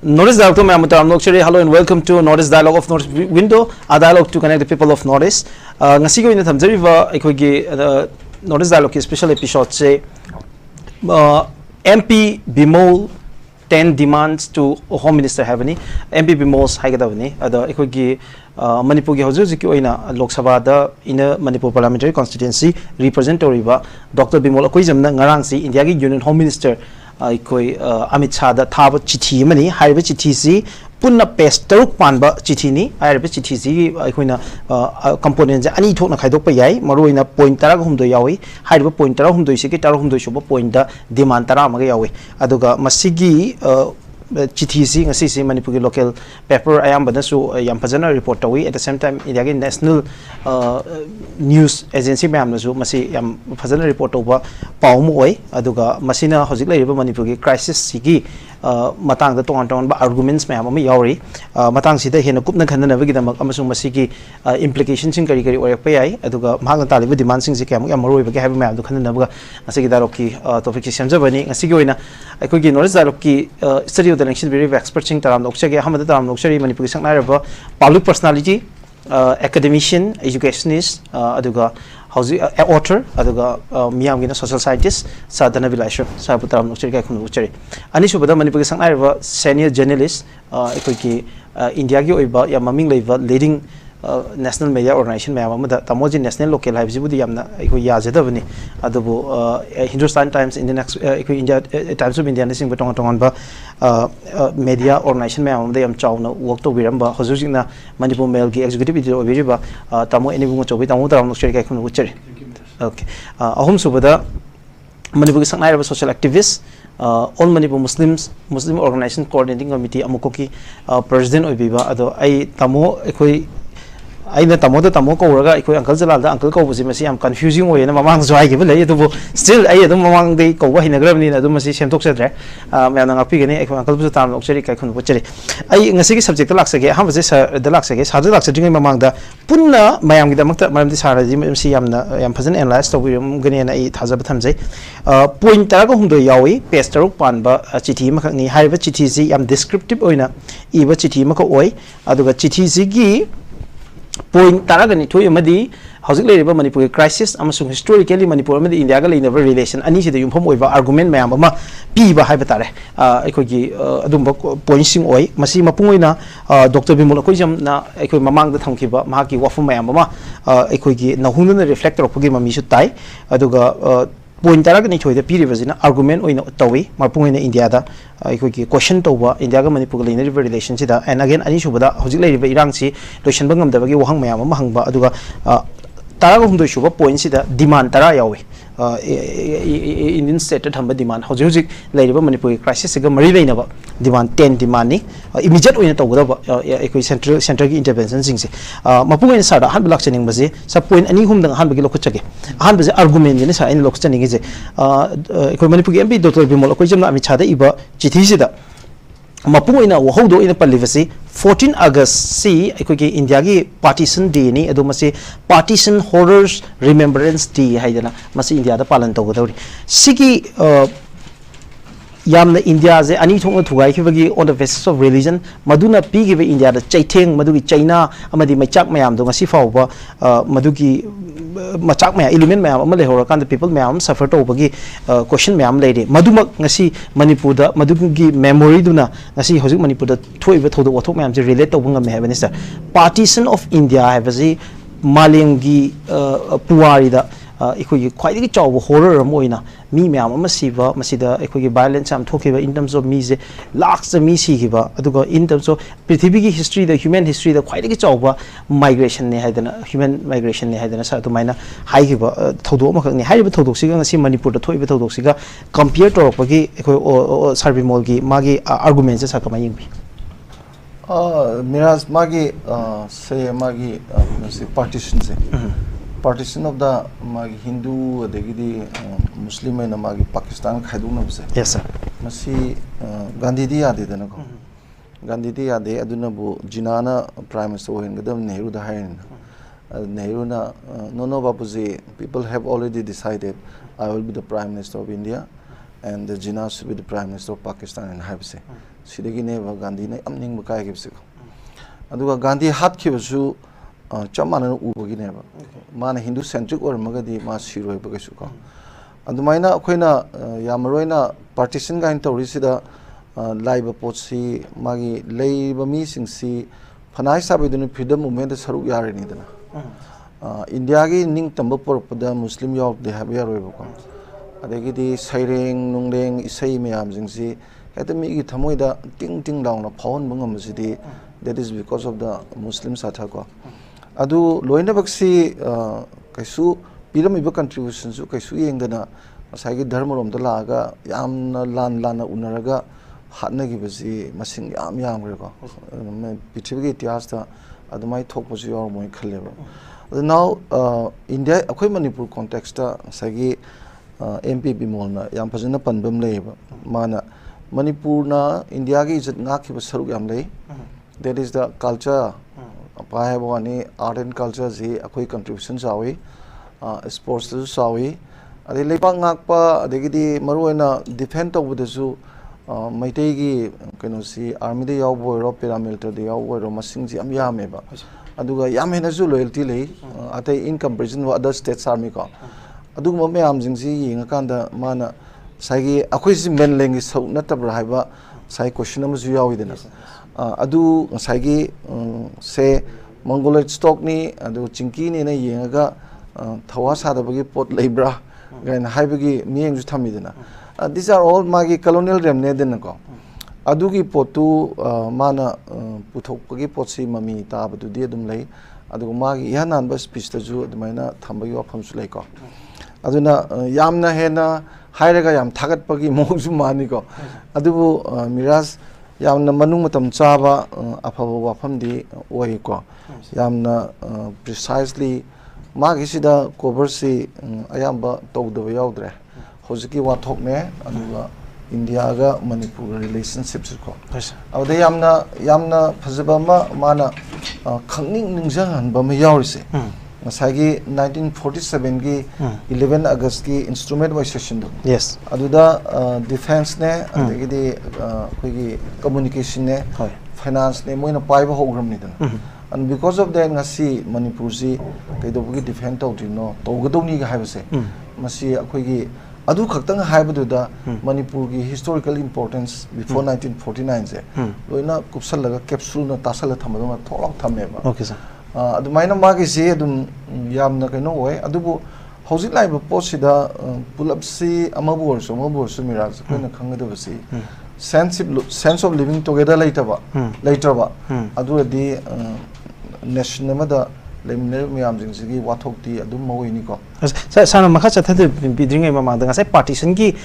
Northeast Dialogue to Mamatam Nokchari. Hello and welcome to Northeast Dialogue of North Window, a dialogue to connect the people of Northeast. Ngasigo in the Tamzariva, Equigi, Northeast Dialogue special episode say MP Bimol 10 demands to Home Minister Havani, MP Bimol's Hagadavani, the Equigi Manipur Hozuziki in Lok Sabha in a Manipur parliamentary constituency, representative Dr. Bimol Aquizam Narangsi, India Union Home Minister. Koi Amit 𝗧 thaba chithi mani hariba chithi si punna page taruk panba chithi ni hariba chithi si aikoina components ani thokna khaidok pa yai maroina point 13 yawi hariba point 13 si ki 13 suba point da demand 10 ma yawi aduga masigi chithi si ngasi si Manipur local paper ayam banasu yam phajana report tawi at the same time India national news agency mayam nasu masi yam phajana report over pawmu oi aduga masina hojik laiba Manipur gi crisis sigi matang da tong ba arguments mayam ama yauri matang sida hena kupna khanna ba gi damak amasung masigi implications sing kari kari oyak pa yai aduga mahang talibu demand sing si kam yam maroi ba gi haba mayam du khanna ba asigi daroki topic semja bani asigi oina aikoi gi knowledge daroki study of the election very expert sing taram nokchage hamada taram nokchari Manipur sangnai raba public personality academician educationist aduga hausi author aduga miyam gina social scientist Dhanabir Laishram sabu taram nokchari kai khunu uchari ani subada Manipur sangnai raba senior journalist ekoi ki India gi oiba ya maming leiba leading national media organization mayam amada tamoji national local live jibudi yamna ekoi yazadabani adubu Hindustan Times Indian ekoi India Times of India sing betong tong ba media organization mayam amada yam chawna work to biramba hojujina Manipur mail gi executive video obiriba tamo Ibungochoubi tamo taram nokchari kai khunu uchari okay ahum subada Manipur sangnai raba social activists all Manipur Muslim organization coordinating committee AMUCCOC president obiba ado ai tamo ekoi aina tamo ko raga ikoi uncle Jalal da uncle ko busi masi am confusing oye na mamang zoi gi bele to still ai adum mamang dei ko wa hinagram ni adum masi sem tok sedre me na ngapi gani ikoi uncle busi tam lokcheri kai khun bucheri ai ngasi gi subject lak sage ham busi da lak sage sa da lak seding mamang da punna mayam gi damak ta maram di sara ji msi yam phajan analyze to bi gani na ai thaja ba thamjai point tara ko humdo yawi page taruk pan ba chithi ma khak ni haiba chithi ji yam descriptive oina iba chithi ma ko oi aduga chithi ji gi point taragani thoi amadi hojik leiba Manipur crisis amasung historically Manipur amadi India ga leina relation ani sida yumphom oiba argument mayam ama pi ba haiba tare ekoi gi adumba point sing oi masi mapung oina Dr. Bimol akoi jam na ekoi mamang da thamkiba mahaki wafum mayam ama ekoi gi nahungna reflect ropagi mami su tai aduga point taragani thoi da piri bazina argument oina tawi mapung oina India da ekoi gi question toba India ga Manipur ga leina relation sida and again ani subada hojik leiba irang si lotion bangam da bagi wahang mayam ama hangba aduga taraga humdoi shuba point sida demand tara yawe Indian state thamba demand hojik leiba Manipur crisis ga mari leina ba demand 10 demand ni immediate oina tawda ba ekoi central gi intervention sing se mapung ina sada han blak chening baje sa point ani hum dang han bagi lokut chage han baje argument ni sa ina lokut chening je ekoi Manipur MP Dr. Bimol akoi jamna Amit 𝗧 da iba chithi sida mapung ina wahodo ina palivasi 14 August si ekoi India gi partition day ni adu masi partition horrors remembrance day haidana masi India da palan tawdori sigi yamna India je ani thong thugai khibagi on the basis of religion maduna pi gi India da chaitheng madugi China amadi machak mayam do ngasi fawba madugi machak maya element mayam ama lehora kan the people mayam suffer to bagi question mayam leide madumak ngasi Manipur da madugi memory duna ngasi hojik Manipur da thoiba thodo wathok mayam je relate to bungam me minister partition of India habaji malengi puwari da ekoi khwaidagi chawbo horror am oina mi mayam ama siba masida ekoi violence am thokiba in terms of mi je lakhs mi sigiba aduga in terms of prithvi gi history the human history the khwaidagi chawba migration ne haidana human migration ne haidana sa tumaina haigiba thodo ma khakni haiba thodok siga ngasi Manipur da thoiba thodok siga compare to pagi ekoi survey mol gi magi arguments sa kama yingbi Miraj magi say magi partition se partition of the magi Hindu adegidi Muslim and magi Pakistan khaiduna bse yes sir masi Gandhi di ade dana ko Gandhi di ade aduna bu jinana prime minister hen gadam Nehru da hain Nehru na no babuji people have already decided I will be the prime minister of India and the Jinnah should be the prime minister of Pakistan and have say सिदगिनेबा Gandhi ने अमनिंग बकाय के सिको अदुगा गांधी हाथ के बसु चमाना उबगिनेबा माने Hindu centric और मगदी मा सिरोय बगसुको अदुमाइना अखोइना यामरोइना partition again तौरिसिदा live पोसी मागी लेब मीसिंगसी फनाइ साबेदुन फ्रीडम मूवमेंट सरुक यारेनिदना इंडिया की निंग तंब पोरपदा मुस्लिम यावदे हाबे यारोइबको अदगिदी सैरेंग नुंगरेंग इसै मयामजिंगसी हेते मिगी थमोइदा टिंग टिंग लाउना फावन बंगमसिदी that is because of the Muslim satha ko adu loina baksi kaisu piramiba contribution su kaisu yengdana asagi dharma rom da laga yamna lan unaraga hatna gi basi masing yam gre ko pithibigi ityas ta adumai thokposu yor moi khalleba now India akhoi Manipur context ta asagi MP bimol na yam phajana panbam leiba mana Manipur na India gi izat nga khiba saruk yam lei that is the culture पाहेबोनी art and culture जी अखोई contribution सावी sports तो सावी अदे लेपांग Akpa अदेगिदी मरुएना defend तो बुदसु मैतेगी कनोसी army दे याव बोरो paramilitary दे याव बोरो मसिंग जी अम्या मेबा अदुगा याम हेनसु loyalty ले अते in comparison with other states army का अदुगा ममे आमजिंग जी यिंगा कांदा माना साइगी अखोई जी men लेंगी सौ नतबर हाइबा साइ question अमसु याविदना अदु साइगी से मंगोलोइड स्टॉक नी अदु चिंकी ने येंगा थवा सादबगी पोट लेब्रा गाइन हाइबगी मियेंग जु थमिदना these are all magi colonial remnant den ko adugi potu mana puthokpagi potsi mami tabadu di adum lei adugo magi yanan ba speech ta ju adumaina thambagi wafam su lei ko aduna yamna hena hairaga yam thagatpagi mongju mani ko adubu Miraj yamna manung matam chaba afaba wafam di oi ko yamna precisely magi sida cover si ayamba tawdaba yaudre hojiki wathok ne aduga India ga Manipur relationship ko awde yamna phajaba mana khangning ningjang hanba ma yaurise masagi 1947 gi 11 August ki instrument by session do yes aduda defense ne adegi khoi communication ne finance ne moina paiba hogram ni dan and because of that ngasi Manipur ji kaidobugi defend tawdino tawgadoni ga haibase masi akhoi gi adu khaktang haibadu da Manipur ki historical importance before 1949 se loina kupsal laga capsule na tasal thamadu tholak thameba okay sir adumaina magi se adum yamna kaino oi adubu hojik laiba posida pulapsi amabu orso Miraj koina khangadu basi sense of living together later ba adu di national mada lemne miyam jingsi wathok di adum mawini ko sana makha chathade bidring ma mangda ngasai partition ki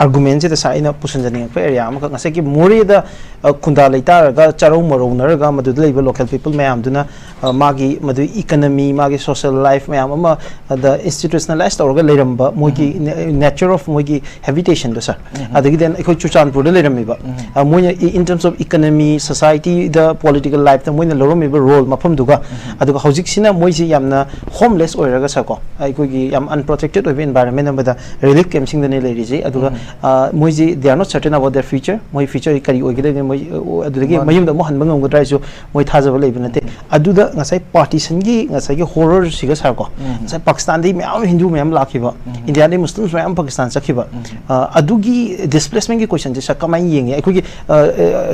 argument je sa ina pusanjani pe area ma ngasai ki mori da khunda leita ga charau marau nar ga madu leiba local people mayam duna magi madu economy magi social life mayam ama the institutionalized orga leiramba mogi nature of mogi habitation do sir adagi then ekoi chuchanpur da leirami ba moina in terms of economy society the political life the moina lorami ba role mafam duga aduga hojik sina moi si yamna homeless oiraga sa ko ki yam unprotected of environment amada relief camp sing dane lei ji aduga moi ji they are not certain about their future moi future kari ogide ne moi adudagi mayum da mo han bangam godrai so moi thajaba lei binate aduda ngasai partition gi ngasai gi horror siga sar ko ngasai Pakistan di myam Hindu myam lakhiba India ni Muslims myam Pakistan sakhiba adugi displacement gi question je sakamai yenge ekoi gi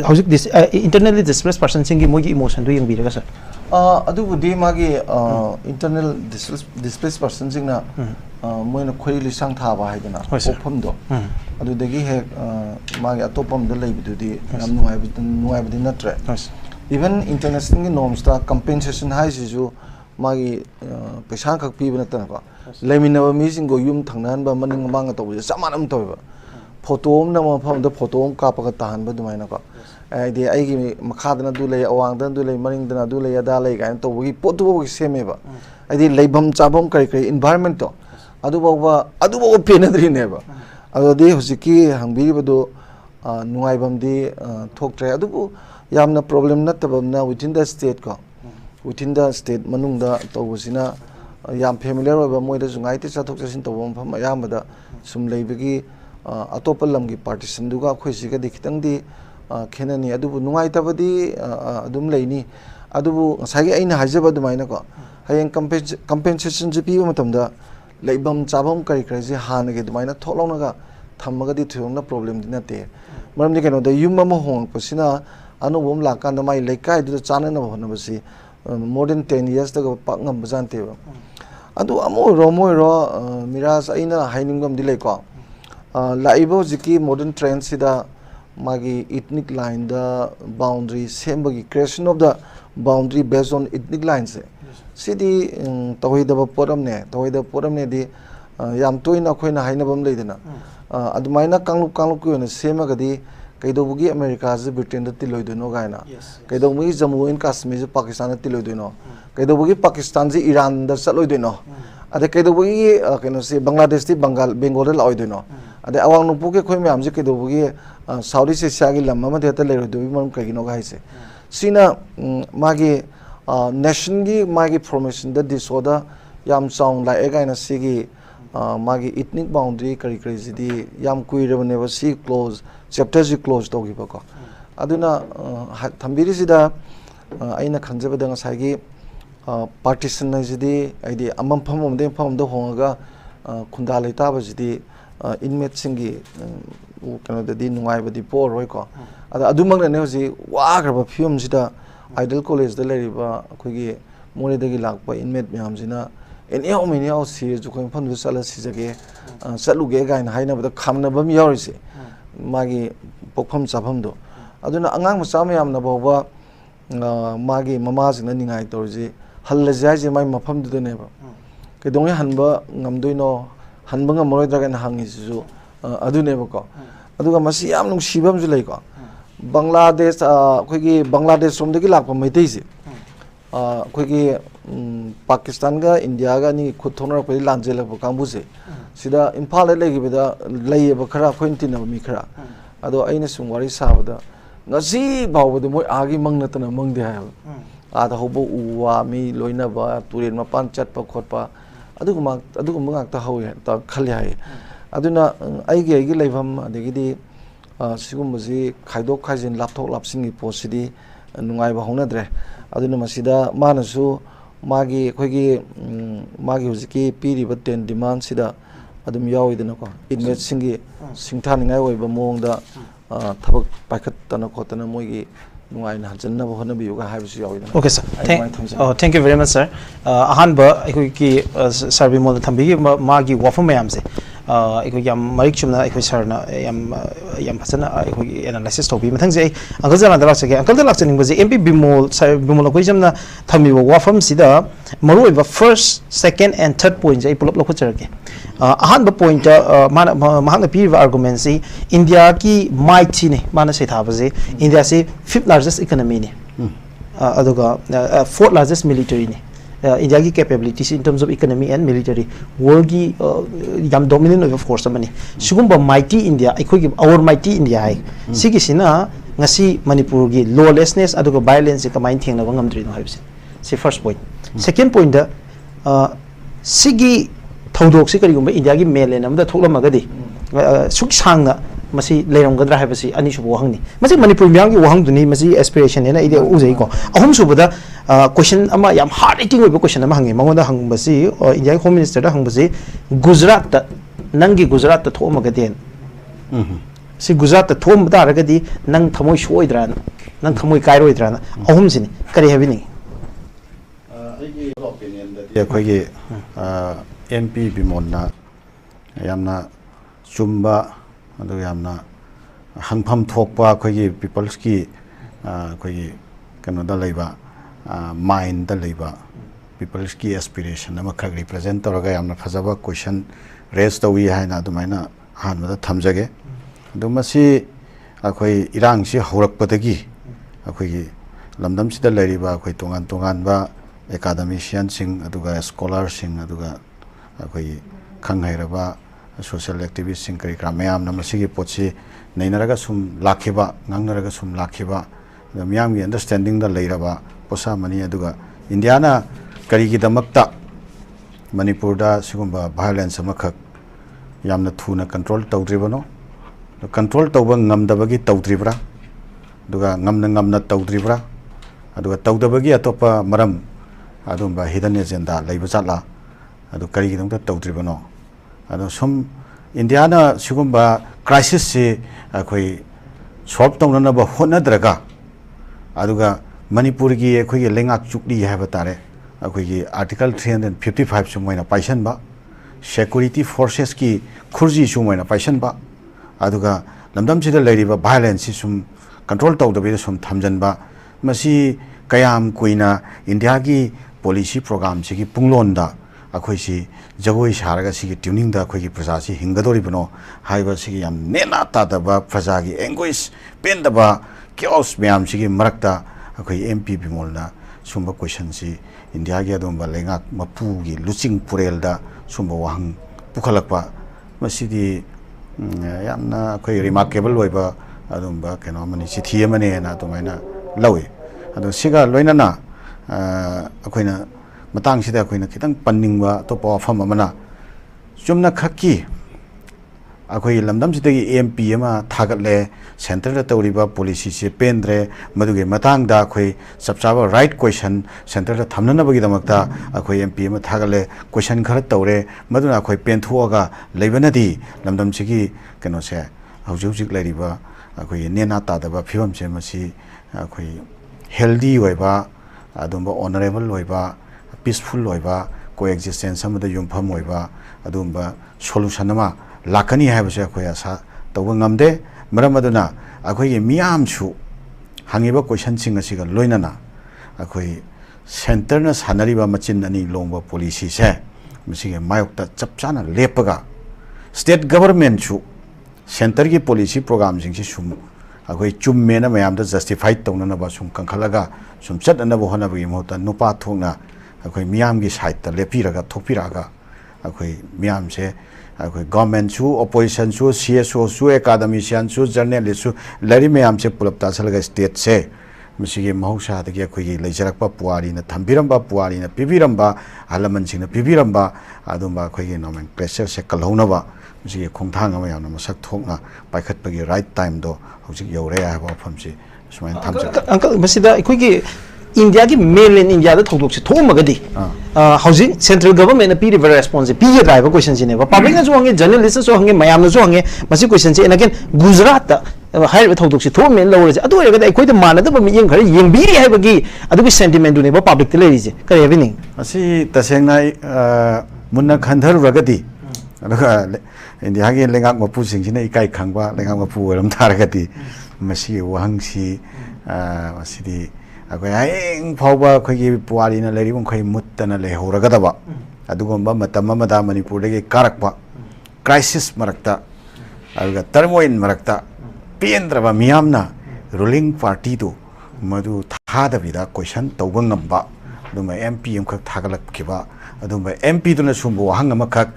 hojik this internally displaced person sing gi moi gi emotion do yeng biraga sir adubudi magi internal displaced person sing na moina khoi lisang thaba haidana opam do adudagi he magi atopam da leibududi yam nuai budi natre even international norms ta compensation hai ju magi paisa khak pi bana ta ko lemina ba mi sing go yum thangnan ba maning manga to je samanam to ba photo na ma pham da photo ka pa ka tahan ba dumai na ko ai gi makhadana du lei awang dan du lei maning dana du lei ada lei ga to gi potu gi seme ba ai leibam chabam kai environment to adu ba penadri ne ba adu de hosiki hangbiri ba do nuaibam di thoktre adu bu yamna problem na tabamna within the state ko within the state manung da to busina yam familiar ba moi da jungai te chathok chasin to bom pham ayam da sum leibagi atopa lamgi partition duga khoi siga di khitang di खेननी अदुबु नुंगाई तबदी अदुम लेनी अदुबु सागे अइना हाइजबा दुमाइना को हयें compensation जे पीबा मतमदा लेबम चाबम करी करी जे हानगे दुमाइना थोलौनगा थम्मगदी थोंगना problem दिनते मरमदि केनो the yum म Hong पसिना अनुभव लाकान माइ लेकाय दु चानना होनबसी मोर देन 10 years तक पांगम बजानते अदु अमो रोमोरो मिराज अइना हाइनिंगम दिलेको लाइबो जिकी मॉडर्न ट्रेंड सिदा मागी इथनिक लाइन द बाउंड्री सेमबगी creation of the boundary based on ethnic line से सिदी तोहिदब पोरमने दि याम तोइना खोइना हाइनबम लेदना अदुमाइना कांगलुक कोइना सेमगदी कैदोबुगी अमेरिका जे ब्रिटेन द तिलोइदनो गायना कैदोबुगी जम्मू एंड कश्मीर जे पाकिस्तान द तिलोइदनो कैदोबुगी पाकिस्तान जे ईरान द चलोइदनो अदे कैदोबुगी केनो से बांग्लादेश ति बेंगोल लाओइदनो अदे अवांग नुपुके खोइ म्याम जे कैदोबुगी साउथ ईस्ट एशिया गी लम अमदे त लेरोदोबि मरम कैगिनो गाइसे सिना मागी नेशन गी मागी फॉर्मेशन द डिसऑर्डर याम चाउंग लाए गाइना सिगी मागी इथनिक बाउंड्री करी करी जिदी याम कुइरबनेबा सी क्लोज चैप्टर जी क्लोज तोगिबको अदुना थंबिरि सिदा आइना खंजबदा ngसागी पार्टीशन जिदी आइदी अमम फमदे होंगा खुंदा लेताबा जिदी इनमेट सिंगी कनो ददी नुंगाइबदी पोरोयको अदा अदुमंगने होजि वाग्रबा फिल्म जिदा आइडल कॉलेज द लेरिबा अखोगी मोरेदगी लाकपा इनमेट म्याम जिना एनी हाउ मेनी हाउ सी जुखों फंदु चला सिजगे चलुगे गाइन हाइनाबदा खामनबम यावरिसे मागी पोखम चाफमदो अदुना अंगांग मचा म्यामना बावबा मागी ममाजिना निंगाइ तोरजि हल्लजाइजे माइ मफमदुदनेबा केदोंगे हनबा ngamdoino हनबा ngमरोइद्रागन हांगिजु अदुनेबको अदुगा मसी याम नुंगसिबम जु लेको बांग्लादेश अखोगी बांग्लादेश रोमदगी लाकपा मैतैसे अखोगी पाकिस्तान का इंडिया का नि खुथोनरपदि लांजेलबो कांबुसे सिदा इम्फाल लेगिबदा लेयब खरा खोइनतिना मी खरा अदो अइना सुम वारी साबदा ngasi बावबदो मोय आगी मंगनतना मंगदे हाय आदा होबो उवा मी लोइनाबा Tourane मपान चटपा खोटपा अदुगुमा ngakta hawe ta khali hay aduna aigi leibam adegidi sigumbaji khaidok khaijin lapthok lapsingi posidi nungai ba honadre aduna masida manasu magi khoigi magi hujiki piriba 10 demand sida adum yawidana ko inmate singi singthaningai oiba mongda thabak paikhattana khotana moigi nungai na janna ba hona biuga haibisu yawidana. Okay sir, thank you very much sir. Ahanba ki survey mol thambi magi wafam mayam se अखोई याम मरिक चुमना अखोई सरना याम फसना अखोई analysis तोबी मथंग जे uncle जला दलाक सके uncle दलाक चनिंग बजे MP Bimol अखोई जमना थमिबो वाफम सिदा मरुइबा first second and third point जे पुलप लखो चरके अहान ब पॉइंट माना पीरिबा आर्गुमेंट से इंडिया की माइटी ने माना से था बजे इंडिया से 5th लार्जेस्ट इकोनॉमी ने अदुगा 4th लार्जेस्ट मिलिटरी ने India की capabilities in terms of economy and military world की यम dominant of force मनी सुगुम्बा mighty India इकोई our mighty India है सिगी सिना ngasi Manipur की lawlessness अदुगा violence का माइन थिंग नवंगम द्रिनो है से first point second point दा सिगी थौदोक से करीगुम्बा India की mainland अमदा थोला मगदी सुख सांगना मसी लेरंगद्रा है बसी अनि सुबो हंगनी मसी मणिपुर म्यांग की वहंग दुनी मसी एस्पिरेशन है ना इदे उजै को अहम सुबदा क्वेश्चन अमा याम हार्ड हिटिंग ओइबो क्वेश्चन अमा हंगे मंगोदा हंग बसी इंडिया होम मिनिस्टर दा हंग बसी गुजरात ता नंगी गुजरात ता थोम गदेन सी गुजरात ता थोम दारगदी नंग थमोय सोइद्रा नंग थमोय कायरोइद्रा अहम सिनी करी हेबिनी आइगी ओपिनियन दा अखोगी एमपी बिमोनना यामना चुम्बा यामना हंगफम थोकपा अखोगी पीपल्स की अखोगी कनोदा लेबा माइंड दा लेबा पीपल्स की एस्पिरेशन अमा खग रिप्रेजेंट तौरगा यामना फजबा क्वेश्चन रेज तौई हाइना दुमाइना हानबदा थमजगे दुमसी अखोई इरांग सि हौरकपदगी अखोगी लमदम सिदा लेरिबा अखोई तोंगान बा एकाडेमिशियन सिंग अदुगा स्कॉलर सिंग अदुगा अखोई खंगहाइरबा सोशल एक्टिविस्ट सिंग करी क्रा ma'am नमसी पोची नैनरगा sum लाखिबा ngangnaraga sum lakhiba the miyam gi understanding da leiraba posa mani aduga India na kari gi damakta Manipur da sigumba violence amakhak yamna thuna control tawdribano control tawba ngamdabagi tawdribra aduga ngamna tawdribra aduga tawdabagi atopa maram adumba hidden agenda leiba chatla adu kari gidong ta tawdribano adu sum India na sigumba crisis se akhoi solve tawna ba honadraga aduga Manipur gi akhoi gi lengak chukli haba tare akhoi gi article 355 sumoina paisan ba security forces ki khurji sumoina paisan ba aduga lamdam sida leiriba violence sum control tawdabi sum thamjan ba masi kayam kuina India gi policy program sigi punglonda akhoi si jagoi saraga sigi tuning da akhoi gi praja si hingadori bano haiba sigi yam nena ta da ba praja gi anguish pen da ba chaos myam sigi marakta akhoi MP bimolna sumba question si India gi adom ba lenga mapu gi luching purel da sumba wahang pukhalakpa masidi yamna akhoi remarkable loiba adom ba keno mani chithi amane na tomaina lawi ado siga loinana akoina matang sida akoina kitang panningwa to pa fam amana chumna khakki akoi lamdam sidagi MP ama thagatle center da tawriba policy se pendre maduge matang da akoi sabsaba right question center da thamnana bagi damakta akoi MP ama thagale question khara tawre maduna akoi pen thuaga leibanadi lamdam sigi keno se haujuk lairiba akoi nena ta da ba phibam se masi akoi healthy oiba adumba honorable oiba peaceful oiba coexistence amada yumpham oiba adumba solution ama lakani haibase akhoi asa tawba ngamde maram aduna akhoi miyam chu hangiba question sing asiga loinana akhoi center na sanariba machin ani longba policy se misige mayokta chapchana lepaga state government chu center ki policy program sing si sum akhoi chumme na mayam da justified tawna ba sum kankhalaga sum chat na bo hona bagi mota nupa thokna akhoi miyam gi side ta lepiraga thopiraga akhoi miyam se akhoi government chu opposition chu CSO chu academician chu journalist chu lari miyam se pulap ta salaga state se misige mahausa da gi akhoi gi leijarakpa puari na thambiramba puari na pibiramba halaman sing na pibiramba adumba akhoi gi nomenclature se kalhona ba misige khongthang ama yamna masak thokna paikhat pagi right time do hojik yore ya ba famsi sumain thamja uncle masida akhoi gi India ki mainland India da thokdok se thomagadi housing central government na pi river response pi ye driver question sine ba public na so hange journalist so hange mayam na so hange masi question se again Gujarat ta hair thokdok se thom men lawre adu ere ga akhoi da manada ba mi yeng khare yeng bi hai ba gi adu ki sentiment du ne ba public te le ri je kare evening asi taseng na munna khandhar ragadi adaga India gi lengak mapu sing sine ikai khangba lengak mapu oram tharagati masi wahangsi masidi akhoi aing phawba khoi puari na leribon khoi muttana lehoragadaba adugomba matam amada Manipur dagi karakpa crisis marakta aduga turmoil marakta pendraba miyamna ruling party do madu thadabida question tawba ngamba aduma MP amkhak thagalakkiba aduma MP duna sumbo wahang amakhak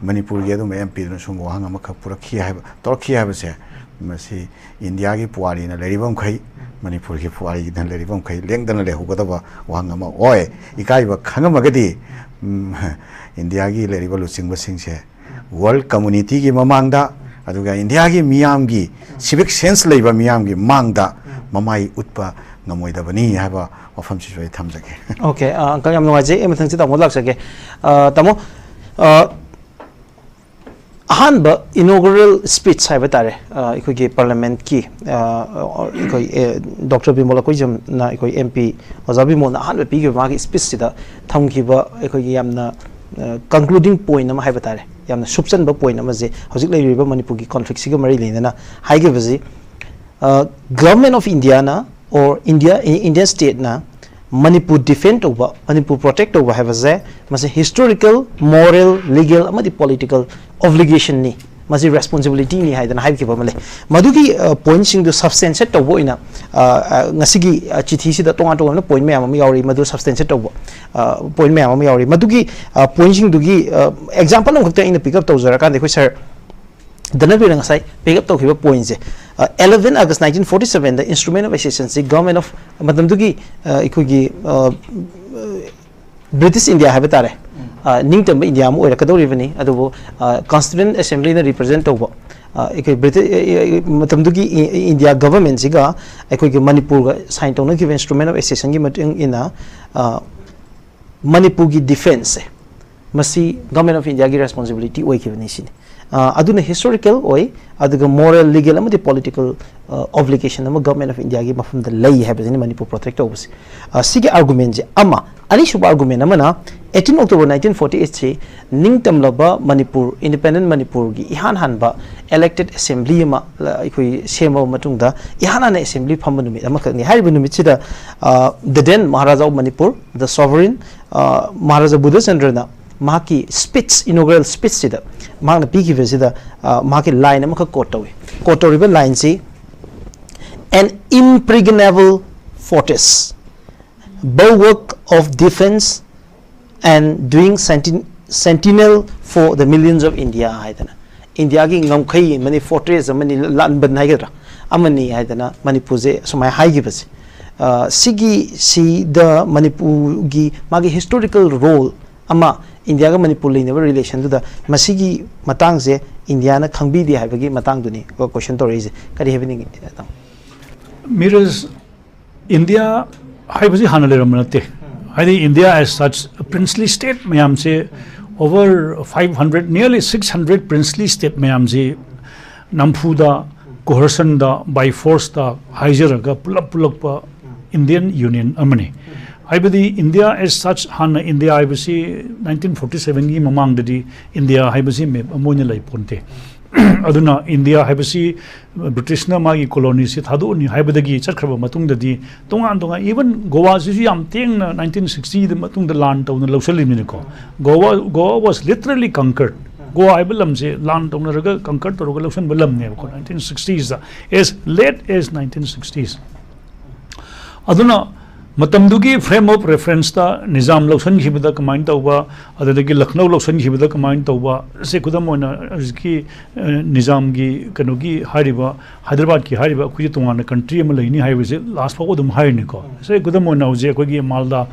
Manipur gi aduma MP duna sumbo wahang amakhak purakhi haiba torkhi haiba se masi India gi puari na leribon khoi Manipur ki puari gi dan leribon khoi lengdana lehugadaba wahang ama oi ikaiba khangamagadi India gi leriba luchingba singse world community gi mamangda aduga India gi miyam gi civic sense leiba miyam gi mangda mamai utpa ngamoidabani haba wafam si soi thamjage okay uncle yam nuaje emathang chita modlak sake tamo Hanba inaugural speech hai batare ikoi ge parliament ki ikoi Dr. Bimola koi jam na ikoi MP Ozabi mo na hanba pi ge ma gi speech sida thamki ba ikoi ge yamna concluding point ama hai batare yamna subsan ba point ama je hojik lai riba Manipur gi conflict siga mari lena na hai ge baji government of India na or India state na Manipur defend over Manipur protect over have a must historical moral legal amadi political obligation ni must responsibility ni haidan haib ki pamale madugi point sing the substance to bo ina ngasigi chithi si da tonga tonga point me am yauri madu substance to bo point me am yauri madugi point sing dugi example ng khakta ina pick up to zara kan dekho sir Dhanabir ngasai pick up to khiba points 11 August 1947 the instrument of efficiency government of matam dugi ikogi British India have tare ningtam India mo ora kadoribani adubo constituent assembly na represent tobo matamdugi India government siga ekoi Manipur ga sign tona give instrument of accession gi matung ina Manipur gi defense masi government of India gi responsibility oi ki bani sini aduna historical oi aduga moral legal amadi political obligation ama government of India gi mafum da lay habani Manipur protect obus sige argument je ama ani shuba argument amana 18 October 1948 se ningtam laba Manipur independent Manipur gi ihan hanba elected assembly ma ikoi semo matungda ihana na assembly pham numit ama khani haribu numit sida the then Maharaja of Manipur the sovereign Maharaja Buddha Chandra maki speech inaugural speech sida magna piki vesida maki line ama quote away line si an impregnable fortress bulwark of defense and doing sentinel for the millions of India haidana India gi ngamkhai mani fortress amani lan ban haigadra amani haidana Manipur je somai haigi basi sigi si the Manipur gi magi historical role ama India ga Manipur leinabar relation to the masigi matang je India na khangbi di haibagi matang duni question to raise kari happening Miraj India haibasi hanale ramanate India as such a princely state mayam se over 500 nearly 600 princely state mayam se nampuda coercion da by force da haijaraga pulak pa Indian Union amani haibadi India as such hana India haibasi 1947 gi mamang dadi India haibasi me amonya lai ponte aduna India haibasi British na magi colony si thadu ni haibadagi chakhraba matung dadi tonga even Goa si yam teng na 1960 the matung the land town lawsali ni ko Goa was literally conquered Goa ibalam se land town raga conquered to raga lawsan balam ne ko 1960s as late as 1960s aduna matamdugi frame of reference ta nizam lawsan khibada command tawba adadagi Lucknow lawsan khibada command tawba se kudam ona ki nizam gi kanogi hariba Hyderabad ki hariba kuji tungana country ma laini highway se last fa odum haini ko se kudam ona je ko gi Malda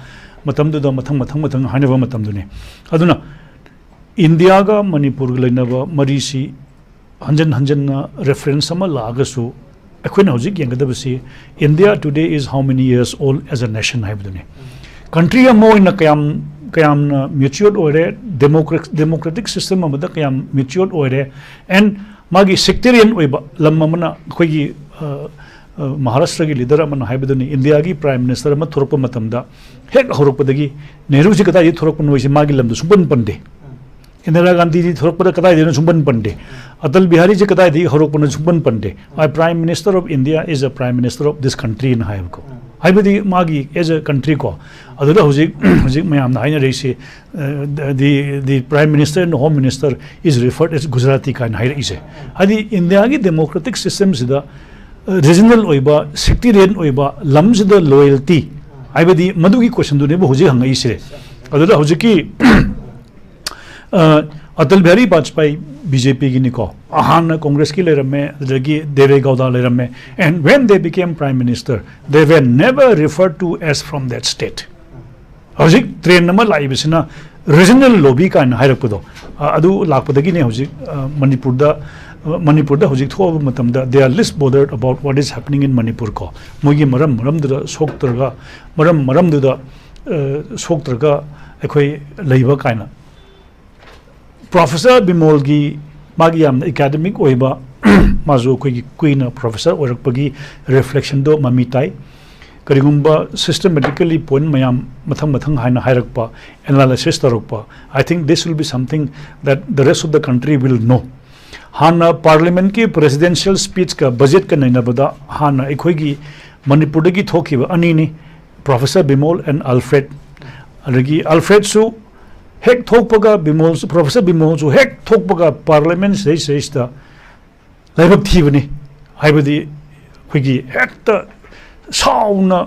matamdu da mathang hanaba matamdune aduna India ga Manipur ga lainaba marisi hanjan na reference ama lagasu India today is how many years old as a nation? Country more in a kayam mutual or democratic system of the kayam mutual or and magi sectarian lamamana kwegi Maharashtra leader man haibaduni India gi prime minister ma thorpa matamda hek horopadagi Nehru ji kata thorpa noise magi lamdu suban pande Indira Gandhi ji thorpa kata de suban pande Atal Bihari ji kata de horokpana suban pande Prime Minister of India is a Prime Minister of this country in Haibko haibadi magi as a country ko adula hojik mayam na haina reise the Prime Minister and Home Minister is referred as Gujarati kan haira ise adi India gi democratic systems da regional oiba sectarian oiba lams the loyalty haibadi madugi question du ne hojik hangai ise adula hojiki Atal Bihari Vajpayee BJP gi niko ahana Congress ki lerame dagi Deve Gowda lerame and when they became prime minister they were never referred to as from that state hojik train nama lai bisina regional lobby kan hairapdo adu lakpadagi ne hojik Manipur da hojik thoba matamda they are less bothered about what is happening in Manipur ko mogi maram da soktarga maram da soktarga ekhoi leiba kaina Professor Bimolgi Magiam academic oiba mazu queen professor or pagi reflection do mamitai karigumba systematically point mayam mathang haina hairakpa analysis tarokpa I think this will be something that the rest of the country will know hana parliament ki presidential speech ka budget ka naina bada hana ekhoi Manipur gi thokiba ani ni Professor Bimol and Alfred su hek thokpaga Bimol Professor Bimol su hek thokpaga parliament says da laibak thibani haibadi khigi hekta sauna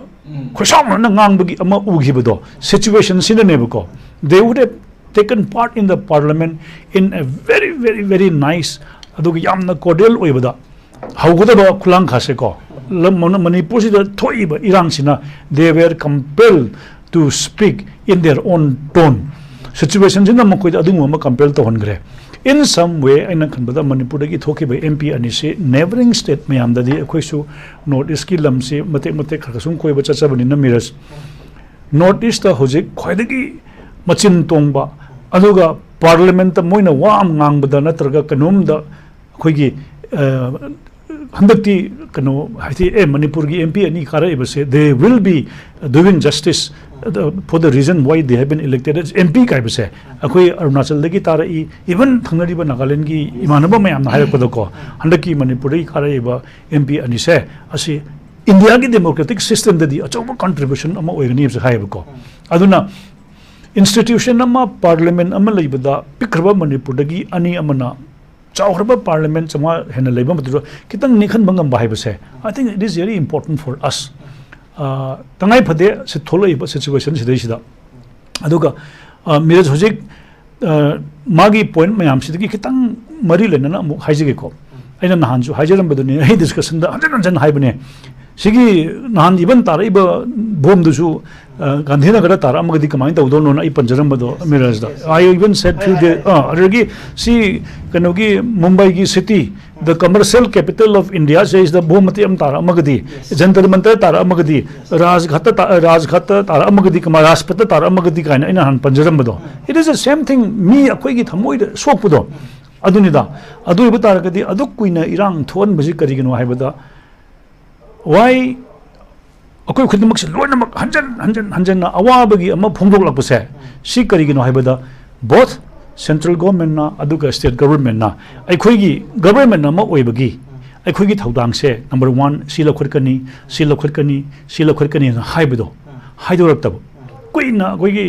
khosauna na ngangbagi ama ugibado situation sinanebako they would have taken part in the parliament in a very nice adugi yamna cordial oibada haugodaba khulang khase ko Manipur si da thoiba irang sina they were compelled to speak in their own tone situation jina makoi adu mo compare to hongre in some way aina khanbada manipur gi thoki by mp ani se neighboring state mayam da di akhoi su north east ki lam se mate khasum koi ba chacha bani na Miraj north east ta hojik khoidagi machin tongba aduga parliament ta moina wam ngang bada natraga kanum da khoi gi handakti kano haiti manipur gi mp ani khara ibase they will be doing justice for the reason why they have been elected as mp kai base akoi arunachal dagi tara even thangnari ba nagaland gi imanaba mayam na hayak ko handaki manipur gi khara iba mp ani se asi india gi democratic system dadi achoba contribution ama oigani se hayab ko aduna institution ama parliament ama leibada pikraba manipur dagi ani amana chawraba parliament chama hena leiba matu kitang nikhan bangam bai base I think it is very important for us tangai phade se tholoi ba situation sidai sida aduga Miraj hojik magi point mayam sidagi kitang mari lenana mu haijige ko aina nahan ju haijaram baduni ai discussion da anjan haibane sigi nahan iban tara iba bom du su Gandhinagar tara amagadi kamai ta udon na I panjaram bado Miraj da I even said few day argi see kanogi Mumbai gi city the commercial capital of India says the bomati am tara amagadi jantar mantar tara amagadi rajghat tara amagadi kama rashtrapati tara amagadi kaina ina han panjaram bado it is the same thing me akoi gi thamoi sokpudo adunida adu iba tara kadi adu kuina irang thon baji karigino haibada why akoi khudmak se loinamak hanjan na awabagi ama phongdok lakpase si karigino haibada both central government na aduga state government na aikhoi gi government na ma oibagi aikhoi gi thaudang se number 1 sila khurkani haibado haidoraktab kuina koi gi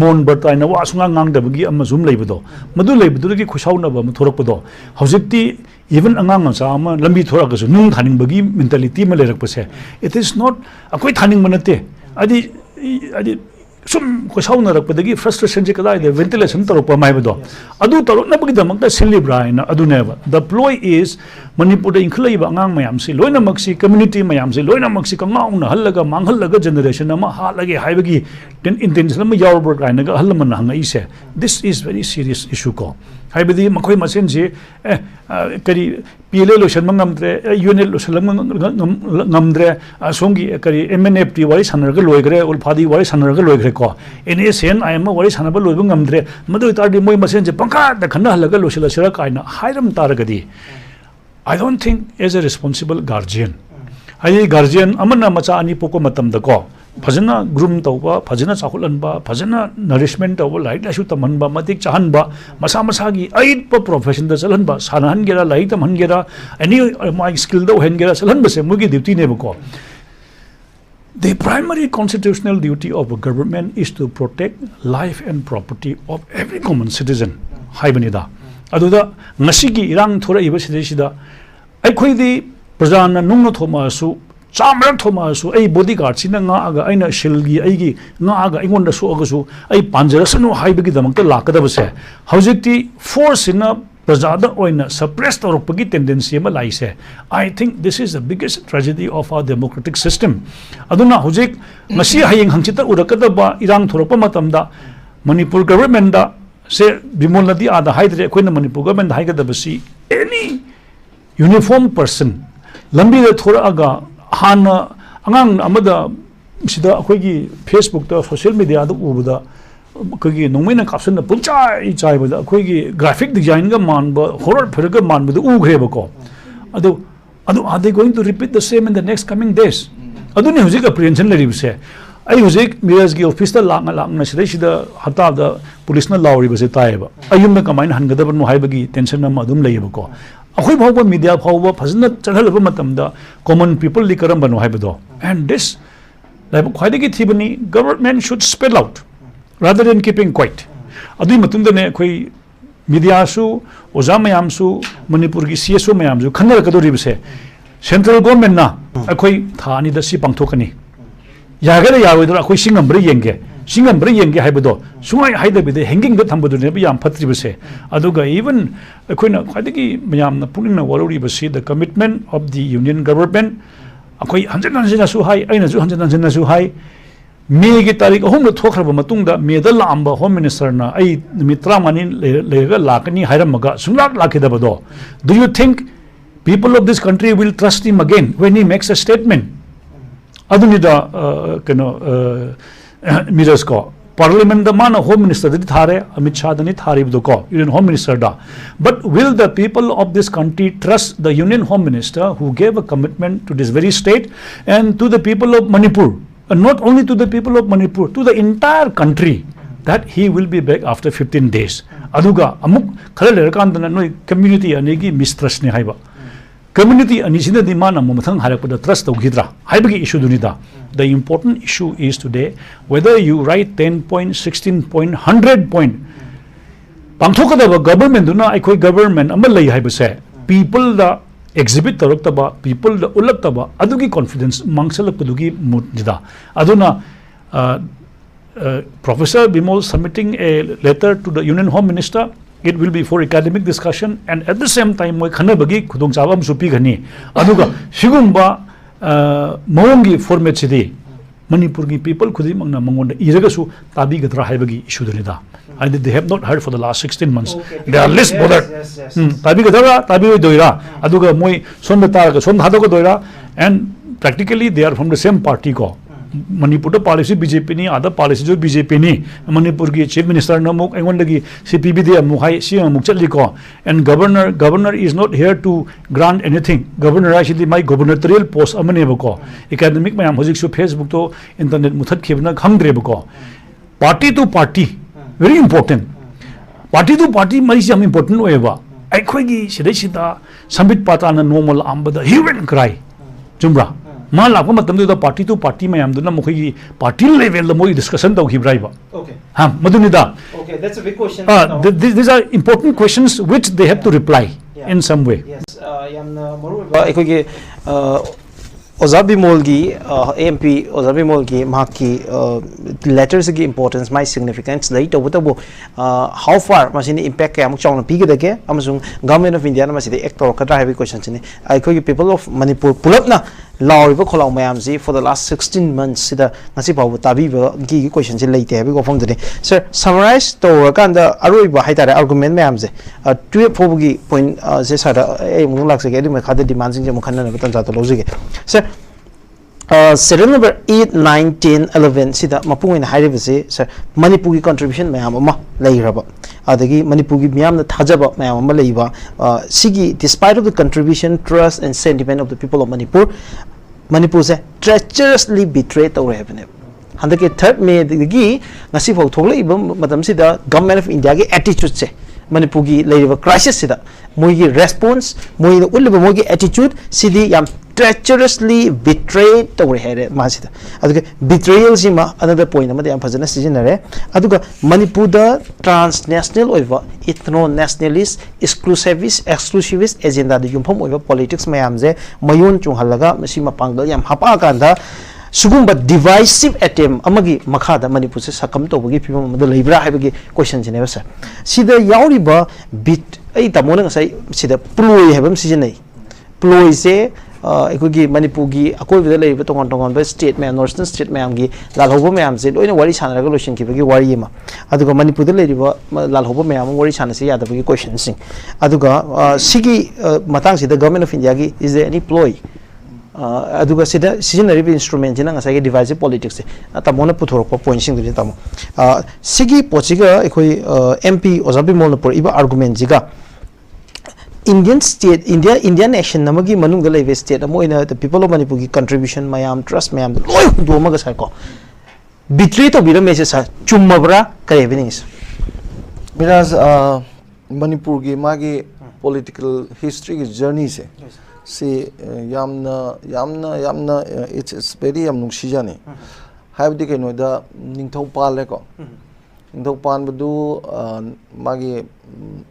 mon bartai na wa sunga ngangdabagi ama zum leibado madu leibado gi khusauna ba thorakpado hojikti even angang sa ama lambi thoraga nung thaning bagi mentality ma lerakpase it is not akoi thaning manate adi sum khusauna rakpadagi frustration je kada ventilation torokpa maibado adu torok na bagi damakta silibra ina adu neba the ploy is manipur da inkhleiba angang mayam si loina maksi community mayam si loina maksi ka ngauna hallaga manghallaga generation ama halage haibagi intention ma yawbur kaina ga halman hangai se this is very serious issue ko haibadi makhoi masen je kari pile lotion mangamdre unit lotion ngamdre songi kari mnft wari sanarga loigre ulphadi wari sanarga loigre ko NSN IM wari sanaba loibu ngamdre madu tardi moi masen je pangka da khanna halaga loshila sira kaina hairam taragadi I don't think as a responsible guardian ai guardian amana macha ani poko matam da ko fajana groom tawba fajana chahulanba fajana nourishment tawba light la shu tamanba matik chahanba masa gi aid pa profession da chalanba sanahan gera light tamhan gera any my skill da hen gera chalanba se mugi duty ne ko the primary constitutional duty of a government is to protect life and property of every common citizen haibanida aduda ngasigi irang thora iba sidesida aikhoi di prajana nungna thoma su chamrak thoma su ai bodyguard sina nga aga aina shilgi aigi nga aga ingonda su aga su ai panjarasanu haibagi damakta lakadabase hojikti force ina prajada oina suppress torokpagi tendency ma laise I think this is the biggest tragedy of our democratic system aduna hojik ngasi hayeng hangchita urakadaba irang thorokpa matamda manipur government da se bimol nadi ada haidre koina manipur government haigadabasi any uniform person lambi da thora aga hana angang amada sida akoigi Facebook da social media da ubuda koigi nongmena caption da punchai chai bada akoigi graphic design ga manba horror phirga manba da ugreba ko adu are they going to repeat the same in the next coming days adu ne hujik apprehension laribse ai hujik Miraj gi office da langna sida hata da police na lawri base taiba ayum na kamain hangada no haibagi tension na adum leiba ko akhoi bhawba media bhawba phajna chanhalaba matamda common people li karam banu haibado and this like khwaidagi thibani government should spell out rather than keeping quiet adui matunda ne khoi media su oja mayam su manipur gi CSO mayam su khannar kadori bise central government na akhoi thani da si pangthokani yagara yawedo akhoi singambre yenge haibado sungai haidabide hanging da thambadu ne yam phatribase aduga even akoina khadigi mayamna punina walori basi the commitment of the union government akoi hanjan su hai aina ju hanjan su hai May ki tarik home the thokra ba matungda me da lamba home minister na ai mitra mani lega lakani hairamaga sunglat lakida bado. Do you think people of this country will trust him again when he makes a statement? Adunida Miraj ko Parliament the man home minister did thare Amit Shah dani thari bdo ko Union Home Minister da. But will the people of this country trust the Union Home Minister who gave a commitment to this very state and to the people of Manipur? And not only to the people of Manipur, to the entire country, that he will be back after 15 days. Aduga amuk khala lerkandana noi community anegi mistrust ne haiba. Community anisina di mana mumathang harapada trust tawgidra haibagi issue dunida. The important issue is today whether you write 10 point, 16 point, 100 point. Pangthokada government duna aikoi government amal lai haibase people da exhibit taba people the ulak taba adugi confidence mangsalak padugi mudida aduna Professor Bimol submitting a letter to the Union Home Minister. It will be for academic discussion and at the same time moi khana bagi khudong chawam supi gani aduga sigumba mawongi format sidi Manipur gi people khudi mangna mangonda iragasu tabi gadra haibagi issue dunida. And they have not heard for the last 16 months. Okay. They are less bothered. Tabi gadara, tabi doira. Aduga moi son betara, son hadago doira. And practically they are from the same party ko. Manipur policy BJP ni, other policy jo BJP ni. Manipur ki chief minister na muk engon lagi CPBD muhai si mukchali ko. And governor is not here to grant anything. Governor actually my gubernatorial post amane ko. Academic mayam hojik su Facebook to internet muthat khibna khangdre ko. Party to party. Very important. Party to party mari jam important oeba. Aikhoigi sidai sida sambit patana normal ambada hue and cry. Jumbra. Ma lakpa matamdu da party to party mayam duna mukhi party level the moi discussion tau hibraiba. Okay. Madunida. Okay, that's a big question. These are important questions which they have to reply in some way. Yes. Yamna maru aikhoigi Ojha Bimol gi AMP Ojha Bimol gi mahaki letters gi importance my significance lai tawtabo how far masini impact kya amuk chawna pigedage amasung government of India na masidi act tor kadra heavy questions ni aikoi people of Manipur pulapna lawiba kholau mayamji for the last 16 months sida ngasi bawu tabi gi question ji leite heavy go phongdene sir summarize to kanda aroiba haitare argument mayamje 12 fobugi point se sara e mung lakse ge dum khade demand jing je mukhanna na tan jato logic sir serial number 8, 9, 10, 11 sida mapung in high sir Manipur ki contribution mayam ama lairaba adagi Manipur ki miyam na thajaba mayam ama laiba sigi despite of the contribution trust and sentiment of the people of Manipur se treacherously betrayed our heaven handake 3rd May gi ngasi phau thokla ibam matam sida government of India ki attitude se Manipur ki lairiba crisis sida moi ki response moi the ulba moi ki attitude sidi yam treacherously betrayed tawre here masida aduga betrayal sima another point amade am phajana sijinare aduga Manipur da transnational oiva ethno nationalist exclusivist agenda da yumpham oiva politics mayam je mayon chunghalaga masima pangal yam hapa kanda sugumba divisive attempt amagi makhada Manipur se sakam tobagi phimam amada leibra haibagi question jene sir sida yauriba bit ai tamona ngasai sida ploy habam sijinai ploy se ekogi Manipur gi akoi bida leiba tongon ba state mayam northern state mayam gi lalhobo mayam se loina wari sanaraga lotion ki bagi wari ma aduga Manipur da leiba lalhobo mayam wari sanase yada bagi question sing aduga sigi matang sida government of India gi is there any ploy aduga sida sijinari instrument jina ngasai gi divisive politics se tamona puthorok point sing du tamo sigi pochiga ekoi MP Ojha Bimol na por iba argument jiga Indian state, India nation, namagi manung dalai state, amoina the people of Manipur contribution, mayam trust, mayam do magasako. Betray to be the message, chumabra, karevinis. Miraj, Manipur gi magi political history journey se. See, yamna, it's very nungshijani. Have the kind of the Ningtau Paleko. Pan Badu Magi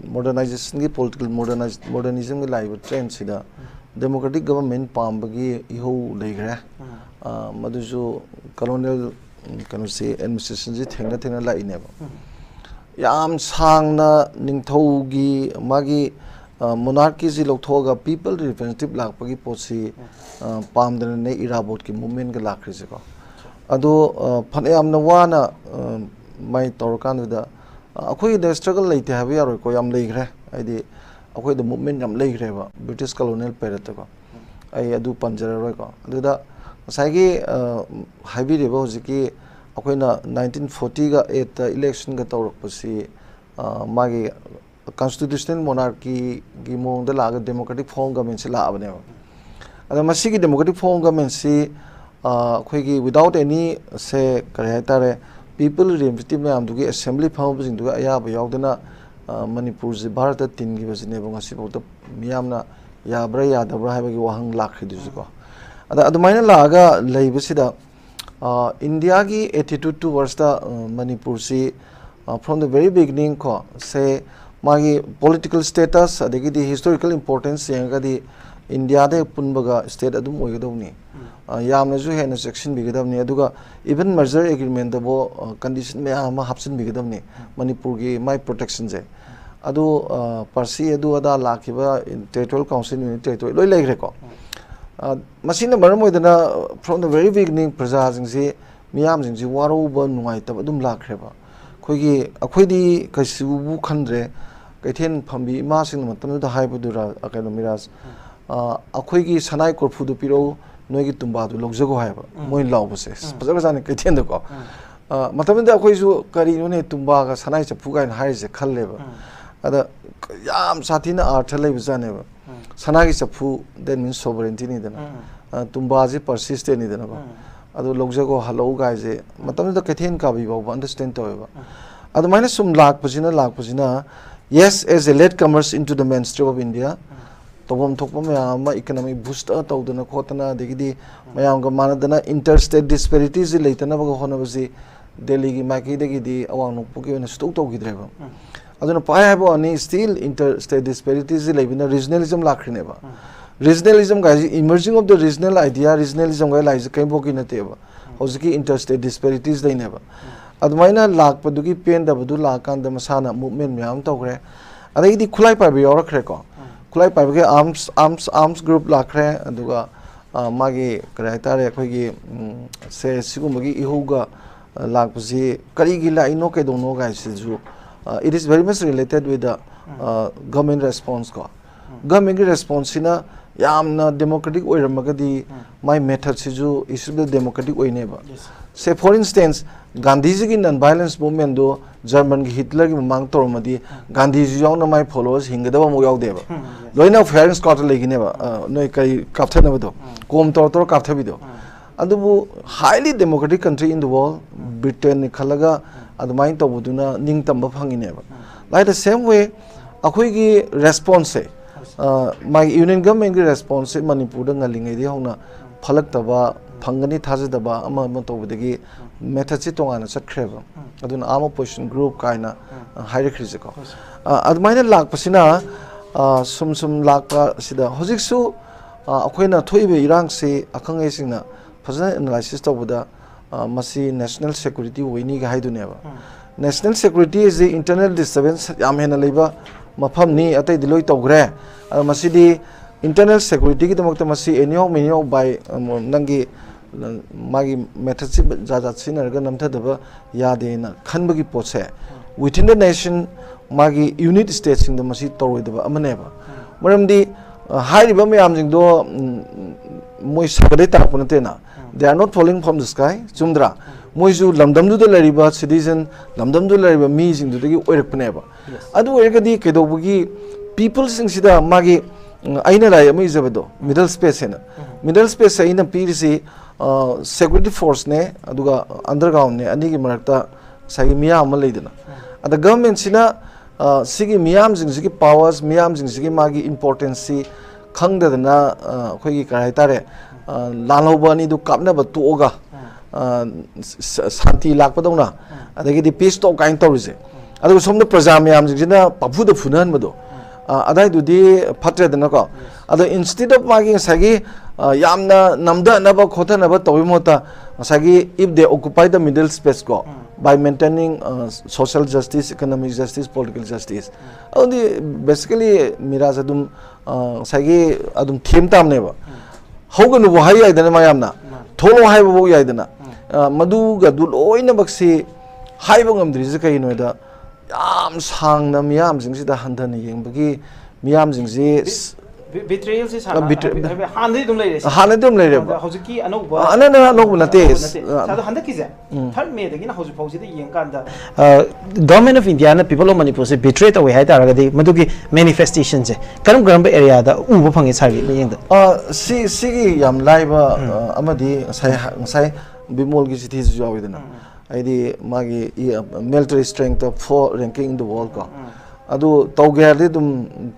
modernization, political modernism live trend sida democratic government Pambagi Iho Legra Maduzu colonial can say administration Thena La Ineva Yam Sangna Ningtogi Magi monarchy Ziloktoga people representative Lakpagi Posi Pam the Irabot movement Galakrisiko ado phane amna wana mai tor kan da akhoi the struggle leite ha ya ro ko yam leigre aidi akhoi the movement yam leigre ba British colonial period ko ai adu panjara ro ko adu da sai gi haibi re ba hojiki akhoi na 1940 ga 8 election ga tor pasi magi constitutional monarchy gi mong da la democratic form government se la abane ada masi gi democratic form government si akhoi gi without any say kare tare people representative me amdugi assembly form jing duga aya ba yaudana manipur ji bharat tin gi bajine bang asi bauta miyamna ya bra ya da bra ha gi wahang lakhi du ko ada adumaina laga leibasida india gi attitude towards the manipur si from the very beginning ko say magi political status adegi di historical importance yenga di india de punbaga state adum oigadawni yamna ju hena section bigadawni aduga even merger agreement dabo condition me ama hapsin bigadawni manipur gi my protection je adu parsi adu ada lakiba territorial council unit territory loi legre ko masina maram oidana from the very beginning praja jingsi miyam jingsi waro ba nungai tab adum lakreba khoigi akhoidi kaisibu khandre kaithen phambi ma sing matam da haibudura akaino miraj akhoi sanai korfu du piro noi gi tumba du logjago haiba moi laubase pajaga jane kaithen da ko matam da akhoi ju kari no ne tumba ga sanai chapu ga hai je khalleba ada yam sathina artha lei bijane ba sanai gi chapu that means sovereignty ni dana tumba ji persistent ni dana ko adu logjago halou ga je matam da kaithen ka bi ba understand to ba adu maina sum lak pajina yes as a latecomers into the mainstream of india tobam thokpa mayam economic booster tawdana khotana degidi mayam ga manadana interstate disparities leitana ba hona basi delhi gi maki degidi awang no puki na stok to gidreba aduna pai habo ani still interstate disparities leibina regionalism lakrine ba regionalism ga emerging of the regional idea regionalism ga lai kai boki na teba hoziki interstate disparities dai neba admaina lakpa dugi pen da budu lakan da masana movement myam tawgre adai khulai pa bi yorakre ko khulai pa ge arms group lakre aduga magi karaitare khoi gi se sigumagi ihuga lakpasi kari gi la ino ke dono ga siju it is very much related with the government response ko government response ina yamna democratic oiramagadi my method siju is the democratic oineba say for instance Gandhi ji ki non-violence movement do German ki Hitler ki mang tor madi Gandhi ji yaw na my followers hingada mo yaw deba loina fair and scatter legine ba noi kai kaptha na do kom tor kaptha bi do adubu highly democratic country in the world Britain ni khalaga adumai to buduna ning tamba phangine ba like the same way akhoi gi response my union government gi response manipur da ngalingai di hona phalak taba phangani thajadaba ama to budagi method si tongana chakreba aduna ama opposition group kaina hierarchy ko admaina lak pasina sum lakpa sida hojik su akoina thoibe irang se akhangai singna phajana analysis tawbuda masi national security wini ga haiduneba national security is the internal disturbance yam hena leiba mafam ni atai diloi tawgre masidi internal security ki damakta masi enyo by nangi magi method si jaja sinarga namthadaba yadena khanbagi potse within the nation magi unit states in the masi toroidaba amaneba maramdi hairiba mayam jing do moi sagade tarpunatena they are not falling from the sky chumdra moi ju lamdam du lariba citizen lamdam du lariba mi jing du dagi oirakpaneba adu oiragadi kedobugi people sing sida magi aina lai ami jabado middle space hena middle space aina pirisi security force ne aduga underground ne ani gi marakta sagi miyam leidana ada government sina sigi miyam jing sigi powers miyam jing sigi magi importance si khangdadana khoi gi karai tare laloba ni du kapna ba tuoga santi lakpadona adagi di peace to kain tawrise adu somna praja miyam jing sina papu da funan mado adai du di phatre dana ko adu instead of magi sagi yamna namda naba khotha naba tobi mota sagi if they occupy the middle space ko by maintaining social justice economic justice political justice only basically miraj adum sagi adum theme tam neba hoganu bo hai ai dana mayamna tholo hai bo yai dana maduga du loina baksi haiba ngamdri kai noida yam sangna miyam jingsi da handana yengbagi miyam jingsi betrayal se sana hanai dum lai re hojiki anouba anana anouba nate sadu handak ki je third may dagi na hoji phauji da yeng kan da government of India na people of Manipur se betray away hai taraga di madugi manifestation je karam area da uba phangi sari yeng da si yam laiba amadi sai bimol gi sithi ju awidana aidi magi military strength of 4 ranking in the world ko adu tawgerdi dum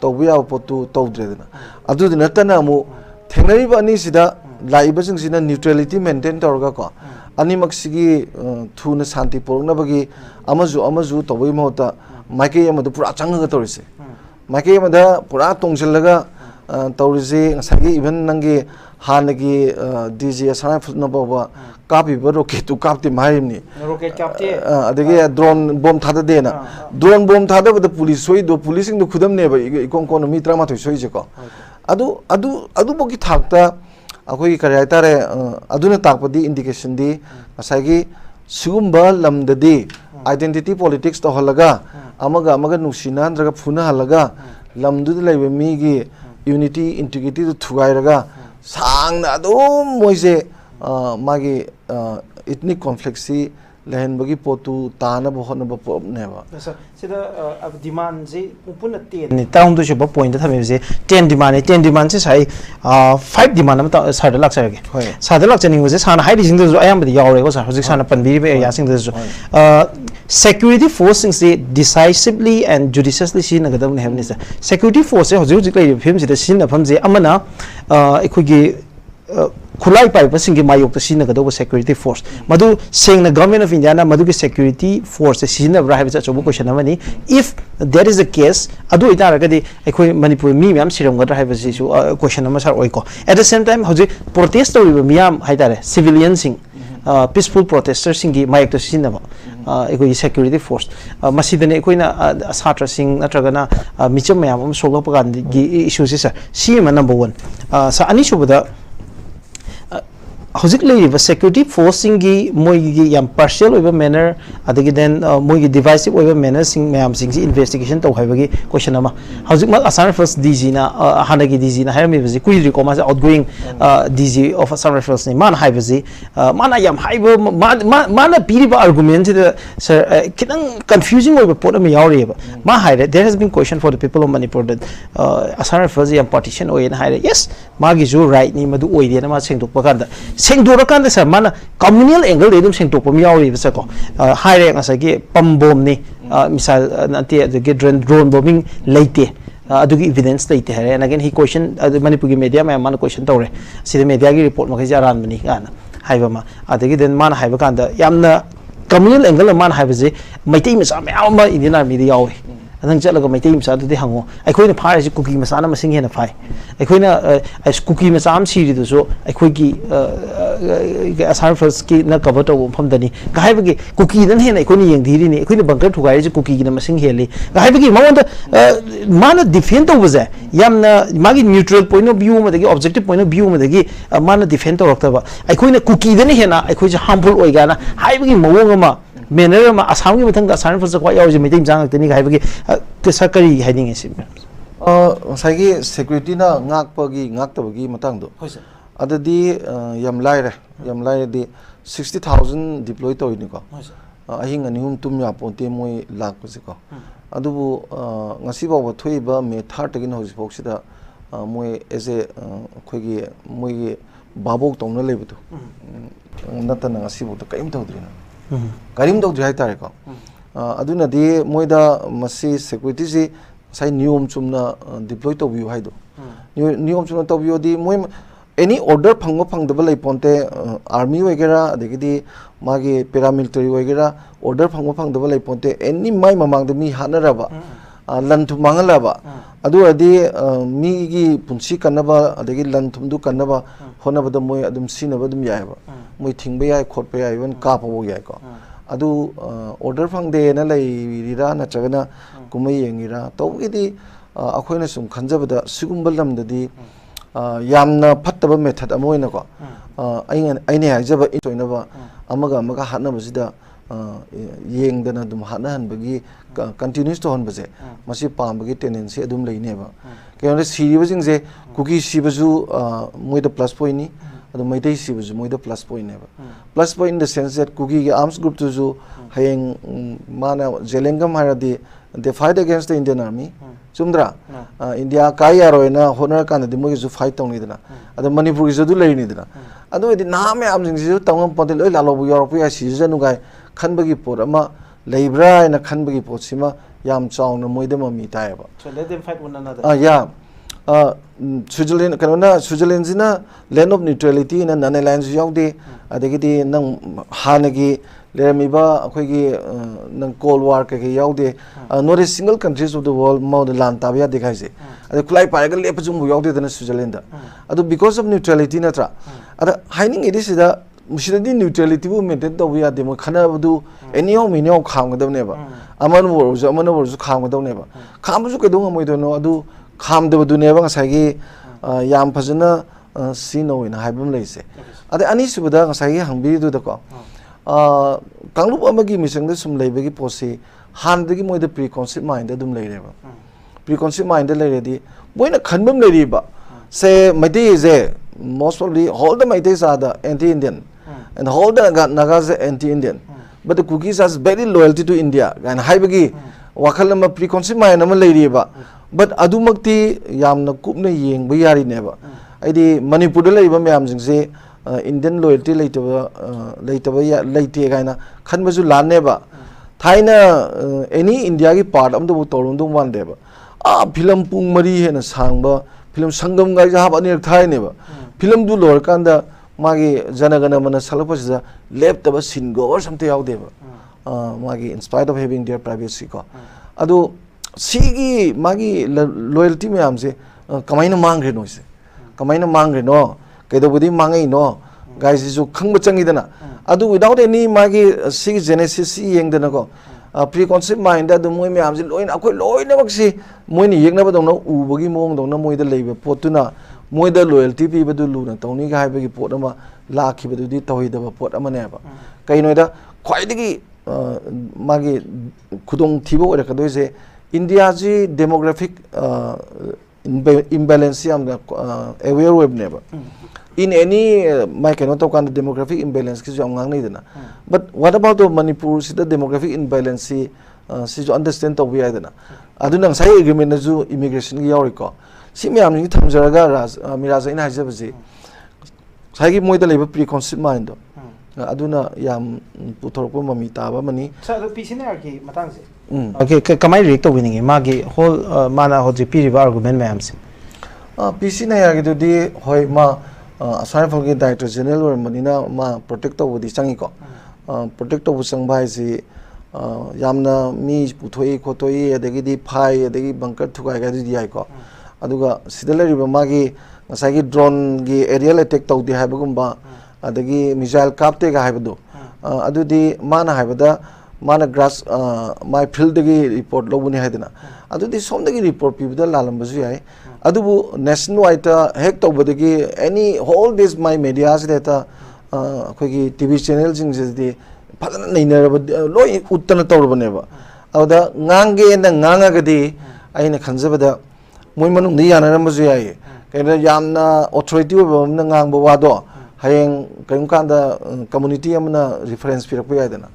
tawbiya potu tawdredana adu dinatana mu thengnari ba ni sida laiba sing sina neutrality maintain torga ko ani maksigi thuna shanti porna bagi amaju tawbi mota maike amadu pura changa torise maike amada pura tongsilaga tawrise ngasagi even nangi hanagi dj sana futna baba kapi ba rocket tu kapti marimni rocket kapti adege drone bomb thada dena drone bomb thada ba police soi do policing do khudam ne ba ikon kon mi trama thoi soi je ko adu boki thakta akoi kare tare aduna takpadi indication di asagi sugumba lamdadi identity politics to halaga amaga nusinan raga phuna halaga lamdu laiba mi gi unity integrity to thugairaga sangna adum moise magi ethnic conflict si lehen bagi potu tana bohona ba pop neba sida demand je upuna 10 ni taung du shoba point tha me je 10 demand se sai 5 demand am ta sada lak sarage sada lak chani je sana hai sing du ayam badi yaw re ko sa hojik sana panbiri be area sing du security force sing se decisively and judiciously sin nagadam ne hamni sa security force se hojik lai film se sin na pham je amana ekhoi khulai pai pasing gi mayok ta sin ga do security force madu sing na government of India na madu gi security force sin na right cha chobu question amani if there is a case adu ita ra ga di ekhoi Manipur mi myam siram ga ra ba si su question ama sar oi ko at the same time hoji protest tori ba myam hai tare civilian sing peaceful protesters sing gi mayok ta sin na ba ekhoi security force masidane ekhoi na satra sing natraga na micham myam am solok pa gan gi issue si sir si ma number 1 sa ani subada hojik lei ba security forcing gi moi gi yam partial oiba manner adagi then moi gi divisive oiba manner sing mayam sing investigation to haiba gi question ama hojik ma asar first dg na hanagi dg na haimi bzi kui ri ko ma outgoing dg of asar first ni man haiba ji mana yam haiba mana piri ba argument sir kitang confusing oiba pot am yauri ba ma haire there has been question for the people of Manipur that asar first yam partition oi na haire yes ma gi ju right ni madu oi de na ma sengdok pa kan sengdora kan sa mana communal angle de dum sengtok pom yawi ba ko haire ngasa gi pambom ni misal nanti the drone bombing leite adugi evidence leite hare and again he question Manipur gi media ma man question tawre sida media gi report ma ga jaran bani kana haiba ma adagi den man haiba kan da yamna communal angle man haiba je maitai ma sa ma Indian army de yawi adang chalaga maitai masa du de hango aikoi na phare cookie masana masing hena phai aikoi na cookie masam siri du so aikoi gi asar first ki na cover to pham dani gai bagi cookie dan hena aikoi ni yeng dhiri ni aikoi na bunker thugai ji cookie gi na masing heli gai bagi mawon da mana defend to baza yamna magi neutral point of view ma dagi objective point of view ma dagi mana defend to rakta ba aikoi na cookie dan hena aikoi ji harmful oi ga na hai bagi mawon ma manner ma asam gi mathang da asar first ko yaw ji mai tim jang tani gai bagi te sakari hiding is sagi security na ngak pagi ngak ta bagi matang do adadi yam lai di 60,000 deploy to ni ko ahing ani hum tum ya ponte moi lak ko ko adubu ngasi ba thoi ba me thar tagin hoji box da moi as a khogi moi gi babok tong na lebu to natana ngasi bo to kaim to dina karim do jai tare ko aduna di moida masi security ji sai niyom chumna deploy to view haido niyom chumna to view di moi any order phang double lai ponte army wagera adegi magi paramilitary wagera order phang double lai ponte any mai mamang de mi hanaraba lan thu mangalaba adu adi mi gi punsi kanaba adegi lan thum du kanaba honaba da moi adum sinaba dum yaiba moi thingba yai khotpa yai even ka pawo yai ko adu order phangde na lai rira na chagana kumai yengira to idi akhoina sum khanjabada sigumba lamdadi yamna phattaba method amoina ko aine haijaba intoinaba amaga hatna basida yengdana dum hatna han bagi continuous to hon base masi pam bagi tendency adum leine ba kayone siri jing je cookie sibaju moida plus point ni adu maidai sibaju moida plus point ne ba plus point in the sense that cookie arms group to ju hayeng mana jelengam haradi they fight against the Indian army Sumdra India Kaya Roina Honor Kana the Mogisu fight on Nidana at the Manipur is a do lay Nidana. I know the Name Amzing Town Pontel Lalo Europe season guy Kanbagi Porama Labra and a Kanbagi Potsima Yam Chow no Moidema Mitaiba. So let them fight one another. Yeah. Switzerland Canada Switzerland's in a land of neutrality in a non-alliance Yogdi Adegiti Nang Hanagi Leramiba Akwegi Nang Cold War Kaki Yogdi not a single countries of the world more the land Tabia de Kaise. The Klai Paragal Lepazum Yogdi than Switzerland. Because of neutrality Natra. Hiding it is the Mushidi neutrality movement that we are the Mokana do any minio calm with them never. Aman wars calm with them never. Kamuka we don't know do calm the Duneva Sagi Yam Pazana Sino in Hibum Lace. At the Anisubada Sagi Hambi do the call. Kangu Amagi missing the some labegi posse, handing with the preconceived mind that dum lady. Preconceived mind the lady. When a condom lady, say my day is a most probably all the my days are the anti-Indian and all the Nagas anti-Indian. But the cookies has very loyalty to India and Haibagi Wakalama preconceived mind lady. But Adumakti Yamna Kupna Ying Bayari never. I the Manipur Ibam say Indian loyalty later Gaina Kanbazu La never. Taina any India part of the Torundum one never. Pilam Pung Marie and a Sangba, Pilam Sangam guys have a near Thai never. Pilam do Lorkanda Magi Janagana Mana Salapas left of a singo or something out there. Magi, in spite of having their privacy. Ado Sigi Magi loyalty me amse Kamaina Mangre no. Kamaina Mangre no. Kedabudi Mangai no. Guys is Kangachangidana. Ado without any Magi Sig Genesis Yang Danago. Preconceived mind that the Moy Amzi Loin Aqua Loin never see Moini Yang never don't know Ubagi Mong don't know Moy the labor Portuna Moy the loyalty people do Luna Tony Haibagi Portama Laki but do Tohida Port Amaneva. Kainoida quite Magi Kudong Tibo or Kadoise India's demographic imbalance aware web never. In any my cannot talk on the demographic imbalance but what about the Manipur the demographic imbalance to understand the way Adunang say agreement as immigration Yoriko. See me I'm Tamzaraga Miraj in Hazabazi. Sagi Moida labor preconceived mind. Aduna Yam Putorpo Mamita Mani. So the Pisinarki Matanzi. Okay, Kamai Rick winning Magi whole mana Hoji Piri argument ma'ams. Pisinayagi to the Hoima. Aside from the Director General or Manina ma protector with the Sangiko. Protector with Sangbai Yamna me Putoi Kotoi, the Gidi Pai, the bunker to Gadi Diaco. Aduga Sidalari Magi, Masagi drone aerial attack to the Habagumba, the missile captega Habado. Adu the Mana Habada, Mana grass, my Pildagi report Lobuni Hadina. Adu the Sondagi report people the Lalambazi. Adubu nationwide hect over the any all this my medias data TV channels in the Loy Uttana Torbaneva. Other Nange and Nangagadi, I in a conservator, Muiman Diana Mazia, Yamna authority of Nangambawado, Hayang Kankanda community amna reference Pirapuadana.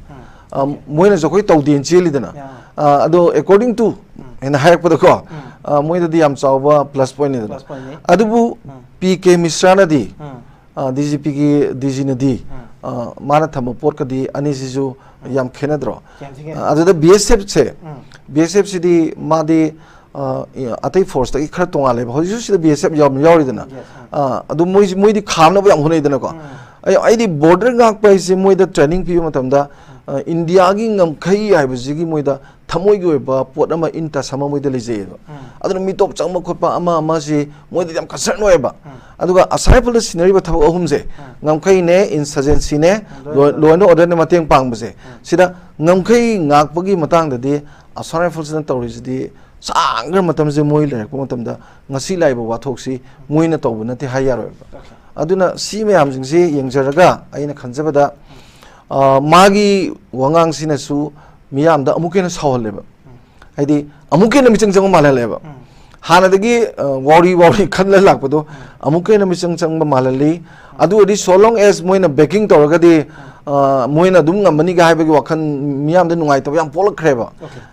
Muinas of Quito in Chilidana. Although according to in the higher for the car. Moida di am sauba plus point ni. Adubu PK Misrana di, DGP ki DG di, mana thamu porka di anisisu yam kenadro. Adu the BSF se, BSF si di ma di atai force ta ikar tonga le. Hoju si the BSF yam yori dana. Adu moi di khamna bu yam hunai dana ko. Ay di border ngak pa isi moida training piyo matamda India gi ngam khai ai bujigi moida Tamoy go put ama inta sama moida leze. Adun mitop changma khotpa ama si moida yam concern noeba. Aduga aside from the scenario but ahumse. Ngam khai ne insurgency ne law and order ne mateng pangbse. Sida ngam khai ngak pagi matang da di aside from the tourist di sangar matam se moi le ko matam da ngasi laiba wathok si moi na tawbu na te hayaro. Aduna si me am jing si yengjaraga aina khanjabada magi wangang sinasu miyam da amukena sawleba haidi amukena michang chang malaleba hana dagi wari khanla lakpado amukena michang chang malali adu adi so long as moina baking toragadi moina dum ngamani ga haibagi wakhan miyam da nungai to yam polakhreba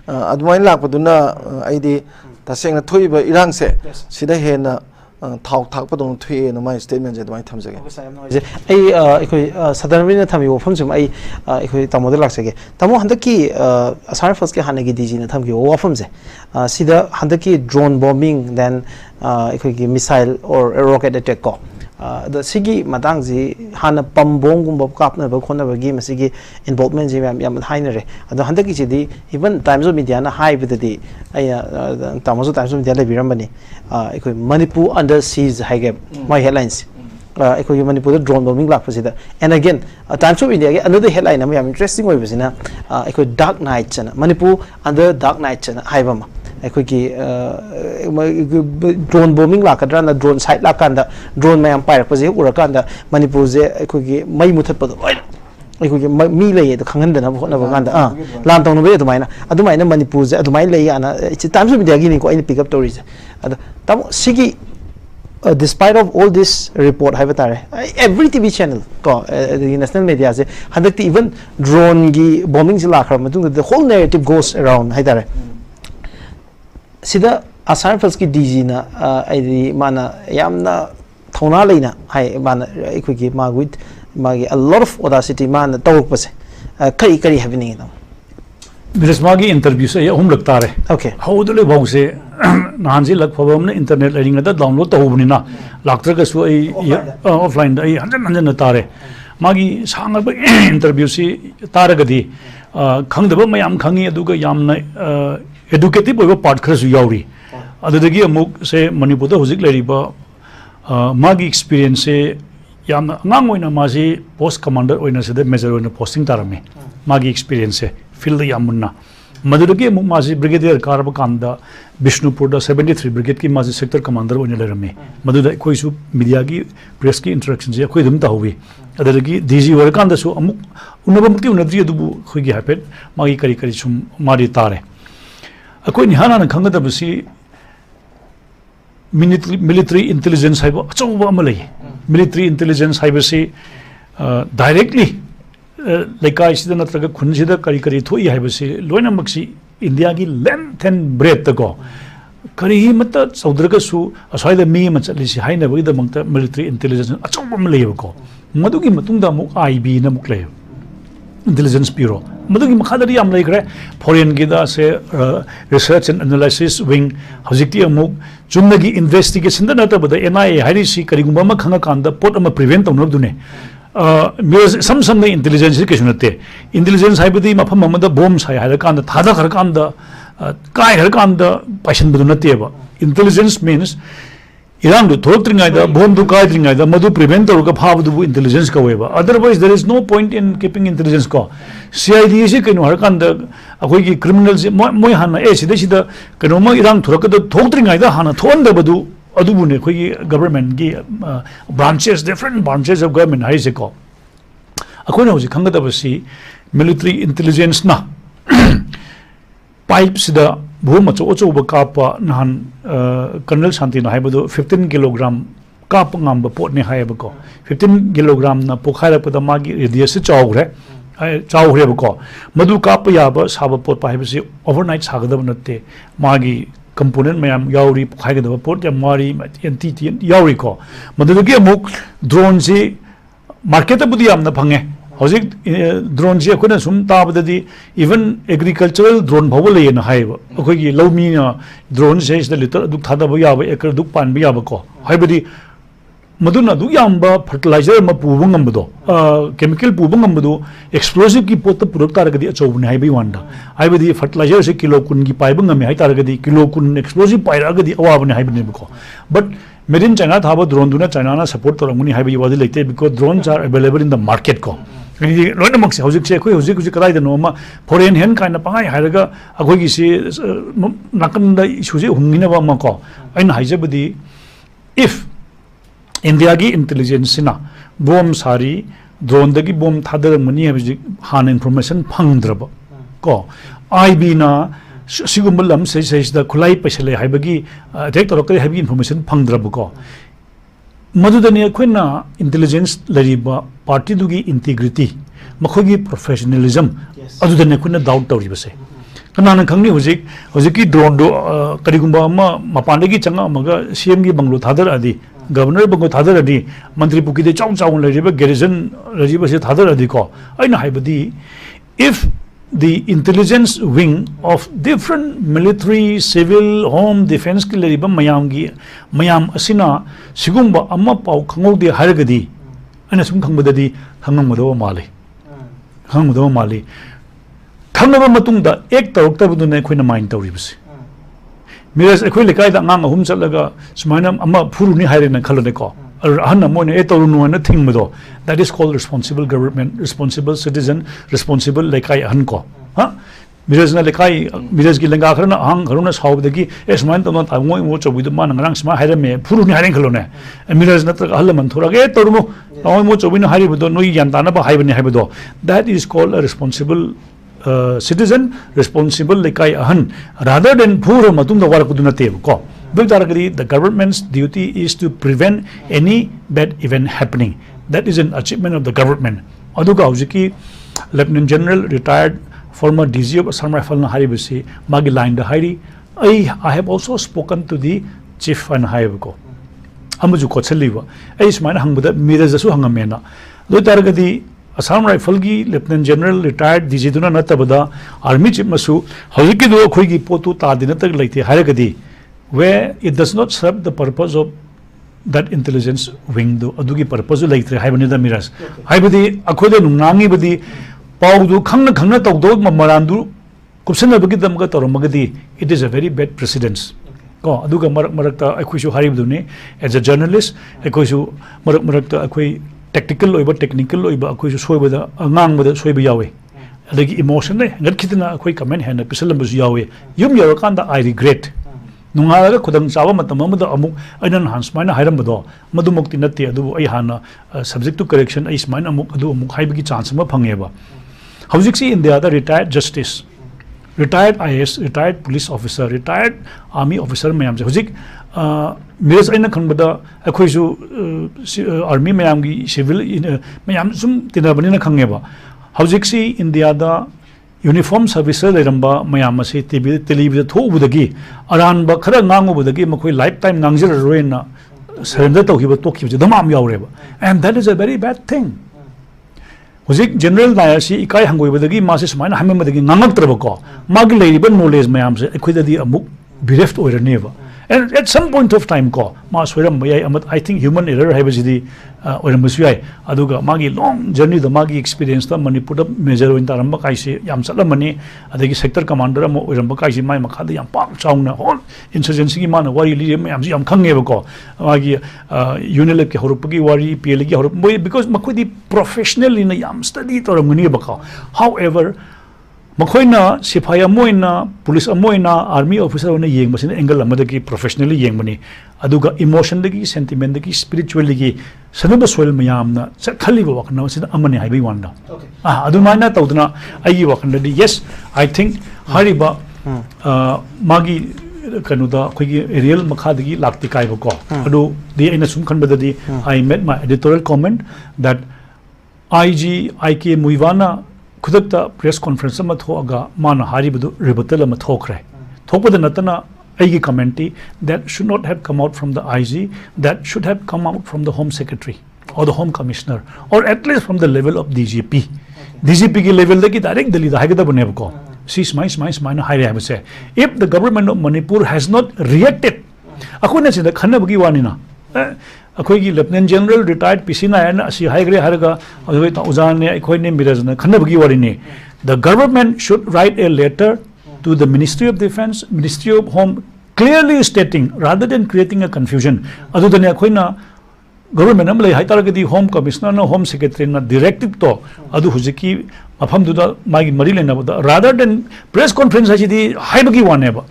adumai lakpaduna aidi taseng na thoiba irang se sida hena thau thak padong thue na mai statement je dumai thamjage ai ikoi sadarmin thami wafam jum ai ikoi tamodel laksege tamo handaki asar first ke hanagi diji na thamgi wafam je sida handaki drone bombing then ikoi gi missile or rocket attack ko the sigi matang ji hana pambong gum kap na ba khona ba gi masigi involvement ji yam hainare ado handaki ji di even times of media na high with the ai tamoso times of media le birambani ikoi Manipur under siege haige my headlines ikoi Manipur drone bombing lak pasida and again times of India another headline am interesting way basina ikoi dark night chana Manipur under dark night chana haibama ikoi ki drone bombing lakadra na drone site lakanda drone mayam pair paje urakanda Manipur je ikoi ki mai muthat pad ikoi ki mi lei to khangan dana hona baganda lam tong no be adumaina Manipur je adumai lei ana times of India gi ni ko ai pick up story je tam sigi despite of all this report every TV channel the national media se handakti even drone gi bombing ji lakhra matung the whole narrative goes around haidare sida asar first ki DG na ai mana yamna thona leina hai mana ikoi gi magi a lot of audacity mana tawuk pase kari happening na Miraj interview se hum lagta re okay how do le bau se nanji lag phawam na internet learning da download to hubni na laktra ka su ai offline ai hanjan na tare magi sang ba interview si taragadi khangdaba mayam khangi aduga yamna educative oiba part khara su yauri adudagi amuk se Manipur da hojik leriba magi experience se yamna ngang oina maji post commander oina se da major oina posting tarame magi experience se field yamunna maduragi amuk maji brigadier karba kanda Bishnupur da 73 brigade ki maji sector commander oina lerame maduda koi su media ki press ki interaction je koi dum ta hobi adagi DG warkanda su amuk unabamti unadri adubu khoi gi hapet magi kari sum mari tare akoi ni hana khangada basi military intelligence haiba achauba amalai military intelligence haiba si directly laikai sida natraga khunjida kari thoi haiba si loina maksi India ki length and breadth ko kari mata saudraga su asai mi ma chali si haina ba da mangta military intelligence achauba amalai ko madugi matungda muk IB na muk lay intelligence bureau madugi makhadari am laikre foreign gida se research and analysis wing hojikti amuk chumnagi investigation da nata bada NIA hairi si karigumba ma khanga kanda pot ama prevent tawna dune some intelligence ke sunate intelligence haibadi mafam amada bomb sai haira kanda thada khar kanda kai khar kanda passion budu nate ba intelligence means Iran do thotringai da bomb do kai tringai da madu prevent or ka phab du intelligence ka weba otherwise there is no point in keeping intelligence ko CID se kenu har kan da akoi ki criminals moi hana sida kenu ma Iran thuraka da thotringai da hana thon da badu adu bu ne khoi government gi branches different branches of government hai se ko akoi na hoji khanga da basi military intelligence na pipe sida Bhuma Ochoba Kapa Nahan Colonel Santina Haibado 15 kilogram Kap Namba Port Nehayabako 15 kilogram na Pokhara Padamagi Radius Chowre Chowrebako Madu Kapa Yaba Saba Port Pahibasi overnight Sagadamate Magi component Mayam Yauri Pokhagada Port Yamari NTT Yauriko Madagi Muk drones marketable na Pange Hojik drone ji akuna sum tabadadi even agricultural drone bhawle na haiba akoi lawmi na drone se is the little duk thada ba ya ba ekar duk pan ba ya ba ko haibadi maduna duk yamba fertilizer ma pubu ngambado chemical pubu ngambado explosive ki pot product taragadi achobne haibai wanda haibadi fertilizer se kilo kun gi paiba ngame hai taragadi kilo kun explosive pairagadi awabne haibne ba ko but made in China thaba drone duna China na support toranguni haibai wadi lekte because drones are available in the market ko Lord amongst Hosik, Hosik, Noma, Korean hen kind of pie, Haraga, Agogisi, Nakanda, Susi, Hunginava Mako, and Hizabadi. If Indiagi intelligence, bomb sari, drone dagi bomb thadaramani habi han information phangdraba ko IB na sigumba lam se da khulai paisale haibagi attack torokre habi information phangdraba ko madudani akhona intelligence lariba party dugi integrity makhogi professionalism adudani akhona doubt tawribase kanana khangni hojiki drone do karigumba ma mapandagi changa amaga CM gi banglo thadar adi governor bango thadar adi mantri puki de chaung chaung lariba garrison lariba se thadar adi ko aina haibadi if the intelligence wing of different military civil home defense ki lariba mayam asina sigumba amma pau khangodi haragadi ana sum khangbadadi khangmado mali khangaba matungda ek taroktabdu ne khoina mind tawribase Miraj ekhoi lekai da ngang ahum chalaga sumaina amma phuruni hairena khalone ko ahanna moine e tawrunu na thingmado that is called responsible government responsible citizen responsible lekai ahan ko ha Miraj na lekai Miraj gi lenga kharna hang haruna saubdagi e sumain tamna tangoi mo chobidu man ngang sma hairame phuruni hairen khalone Miraj na tra halaman thorage e tawrumu tangoi mo chobina haribudo noi yantana ba haibani haibudo that is called a responsible citizen responsible lekai ahan rather than pura matunda warakuduna teb ko the government's duty is to prevent any bad event happening. That is an achievement of the government. Aduga hujiki Lieutenant General retired former DG of Assam Rifle na haribasi magi line da hari I have also spoken to the chief and haibko amaju ko chaliwa ai smaina hangbuda Miraj su hangamena do targadi Assam Rifle gi Lieutenant General retired DG duna natabada army chief masu hojiki do khoi gi potu ta dina tak laite haragadi where it does not serve the purpose of that intelligence wing do adugi purpose laite haibani da Miraj haibadi akhode nungangi badi paudu khangna tawdo marandu kupsana bagi damga toromagadi it is a very bad precedence ko aduga marakta akhuisu haribduni as a journalist akhuisu marakta akhoi tactical oiba technical oiba akhoisu soibada angangbada soiba yawe adagi emotion ne ngatkitna akhoi comment hena pisalambu yawe yum yarakanda I regret nungaga khudang chawa matam amada amuk ainan hansmaina hairambado madumukti natte adu ai hana subject to correction ai smaina amuk adu amuk haibagi chance ma phangeba howjiksi India the retired justice retired IAS retired police officer retired army officer mayam je hojik Miraj aina khangbada akhoisu army mayam gi civil mayam sum tinabani na khangeba howjiksi India da uniform servicer leramba mayam ase television thobudagi aranba khara ngangubudagi makhoi lifetime ngangjir roena surrender tawhiba tokhiba damam yawreba and that is a very bad thing hojik general nayasi ikai hangoibadagi mase sumaina hammadagi ngangaktrabako magi leiriba knowledge mayam se ekhidadi amuk bereft oiraneva and at some point of time ko ma soiram mayai amat I think human error haibajidi oiramsuyai aduga magi long journey the magi experience ta Manipur da major oin taramba kaisi yam chalamani adagi sector commander am oiramba kaisi mai makhada yam pak chaungna whole insurgency gi mana wari li yam yam khangeba ko magi unilep ki horupagi wari PL gi horup because makhudi professional in yam study toramuni baka however Makoina sipaya moina police amoina army officer ona yengbasin angle amadagi professionally yengbani aduga emotion dagi sentiment dagi spiritually gi sanuba soil mayamna khaliba wakna sin amani haibi wanda okay adumaina tawduna ayi wakna di yes I think hariba magi kanuda khogi real makhadagi lakti kaiba ko adu di aina sum khanbadadi I made my editorial comment that IG IK Muivana Kudakta press conference ma thoga mana haribudu rebuttal ma thokre thokpada natana aigi commentary that should not have come out from the IG that should have come out from the home secretary or the home commissioner or at least from the level of DGP ki level da ki direct dali da hagada bane ko sis my na haire habse if the government of Manipur has not reacted akuna sin da khanna bagi wanina akhoi Lieutenant General retired PC na asi haigre harga uzan ne akhoi ne Miraj na khanabagi wari ne the government should write a letter to the Ministry of Defense Ministry of Home clearly stating rather than creating a confusion adu dane akhoi na government am lai haitaragadi home commissioner na home secretary na directive to adu hujiki mafam duda magi mari lena rather than press conference ajidi haibagi waneba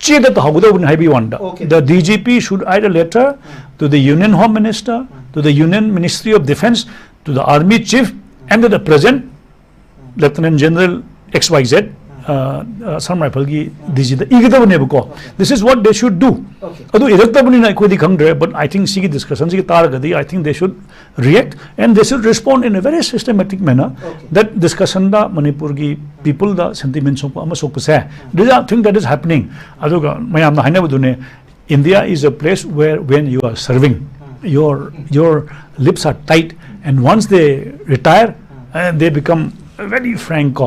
the DGP should write a letter to the Union Home Minister, to the Union Ministry of Defense, to the Army Chief, and the present Lieutenant General XYZ some rifle gi DG the igidabane ko. This is what they should do. Adu iraktabani na koi dikhangre, but I think sigi discussion sigi taragadi, I think they should react and they should respond in a very systematic manner. That discussion da Manipur gi people da sentiments so ama so pase. This is a thing that is happening. Aduga mayam na haina budune. India is a place where when you are serving, your lips are tight, and once they retire, they become very frank. They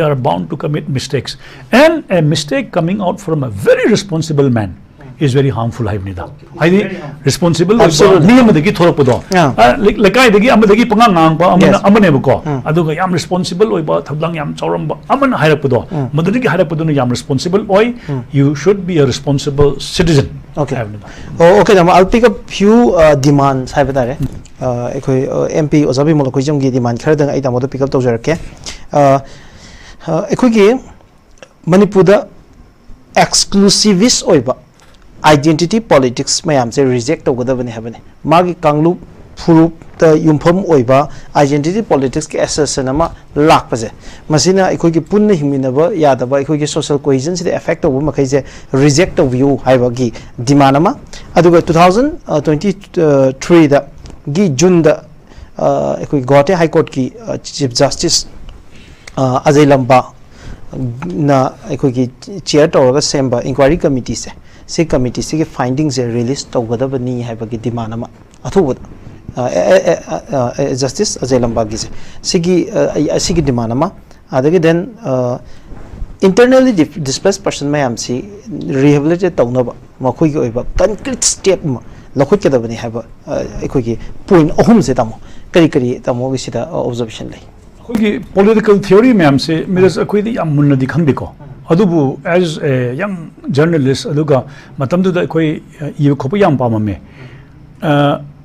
are bound to commit mistakes, and a mistake coming out from a very responsible man is very harmful. I responsible. Responsible you should be a responsible citizen. Okay. Okay. I'll pick up few demands. MP Ozabi Molokujum demand Kardang Itamoto pick up Tojarke. Manipur exclusivist oiba identity politics mayam say reject ogadabani habane magi kanglu furup the yumpham oiba identity politics ke assassin ama lakpaje masina ekhoi punna himinaba yadaba ekhoi social cohesion se effect of makai je reject of view haibagi demand ama aduga 2023 da gi June da ekhoi Guwahati High Court ki Chief Justice Ajay Lamba na ekhoi chair tawraga semba inquiry committee se committee se findings release tawgadabani haibagi demand ama athuba Justice Ajay Lamba gi sigi demand ama adagi then internally displaced person mayam si rehabilitate tawnaba makhoi gi oiba concrete step ma lakhut kadabani haiba ekhoi gi point ahum se tamo kari tamo gi sida observation lay political theory mayam se Miraj akhoi di yam munna di khangdiko adubu as a young journalist aduga matamdu da akhoi yu khopu yam pamame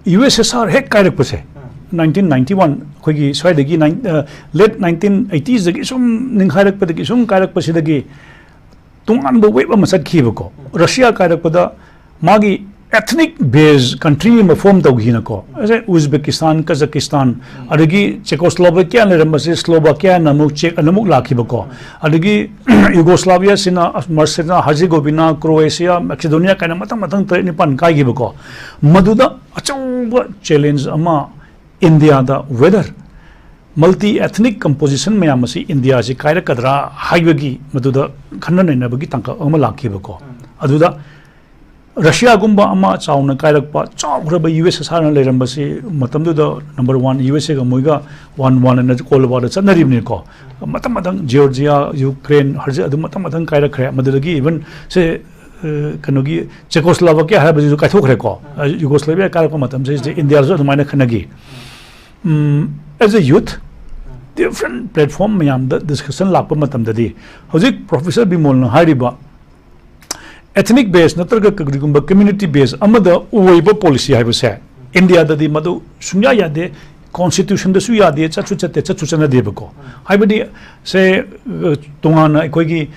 USSR hek kairak pase 1991 akhoi gi swaidagi late 1980s dagi sum ninghairak padagi sum kairak pasidagi tungan bo weba masat khibako Russia kairak pada magi ethnic based country ma form tawgina ko Uzbekistan Kazakhstan adagi Czechoslovakia lerambase Slovakia namuk Czech namuk lakhibako adagi Yugoslavia sina Macedonia Herzegovina Croatia Macedonia kana matang nipan kai gibako maduda achauba challenge ama India da whether multi ethnic composition mayamasi India si kaira kadra haibagi maduda khanna nabagi tangka ama lakhibako aduda Russia gumba ama chauna kairakpa chawraba USSR na lerambasi matamdu da number 1 USA ga moiga 1 na kolba da chanaribni ko matam Georgia Ukraine harje adu matam kairakre madagi even se kanogi Czechoslovakia ha baji ka thokre ko Yugoslavia kairakpa matam se India zo maina khanagi as a youth different platform mayam da discussion lakpa matam dadi hojik Professor Bimol na hariba ethnic based natraga community based amada uiba policy haibase India da di madu sunya yade constitution da su yade chachu chana debako haibadi se tungana ekoi gi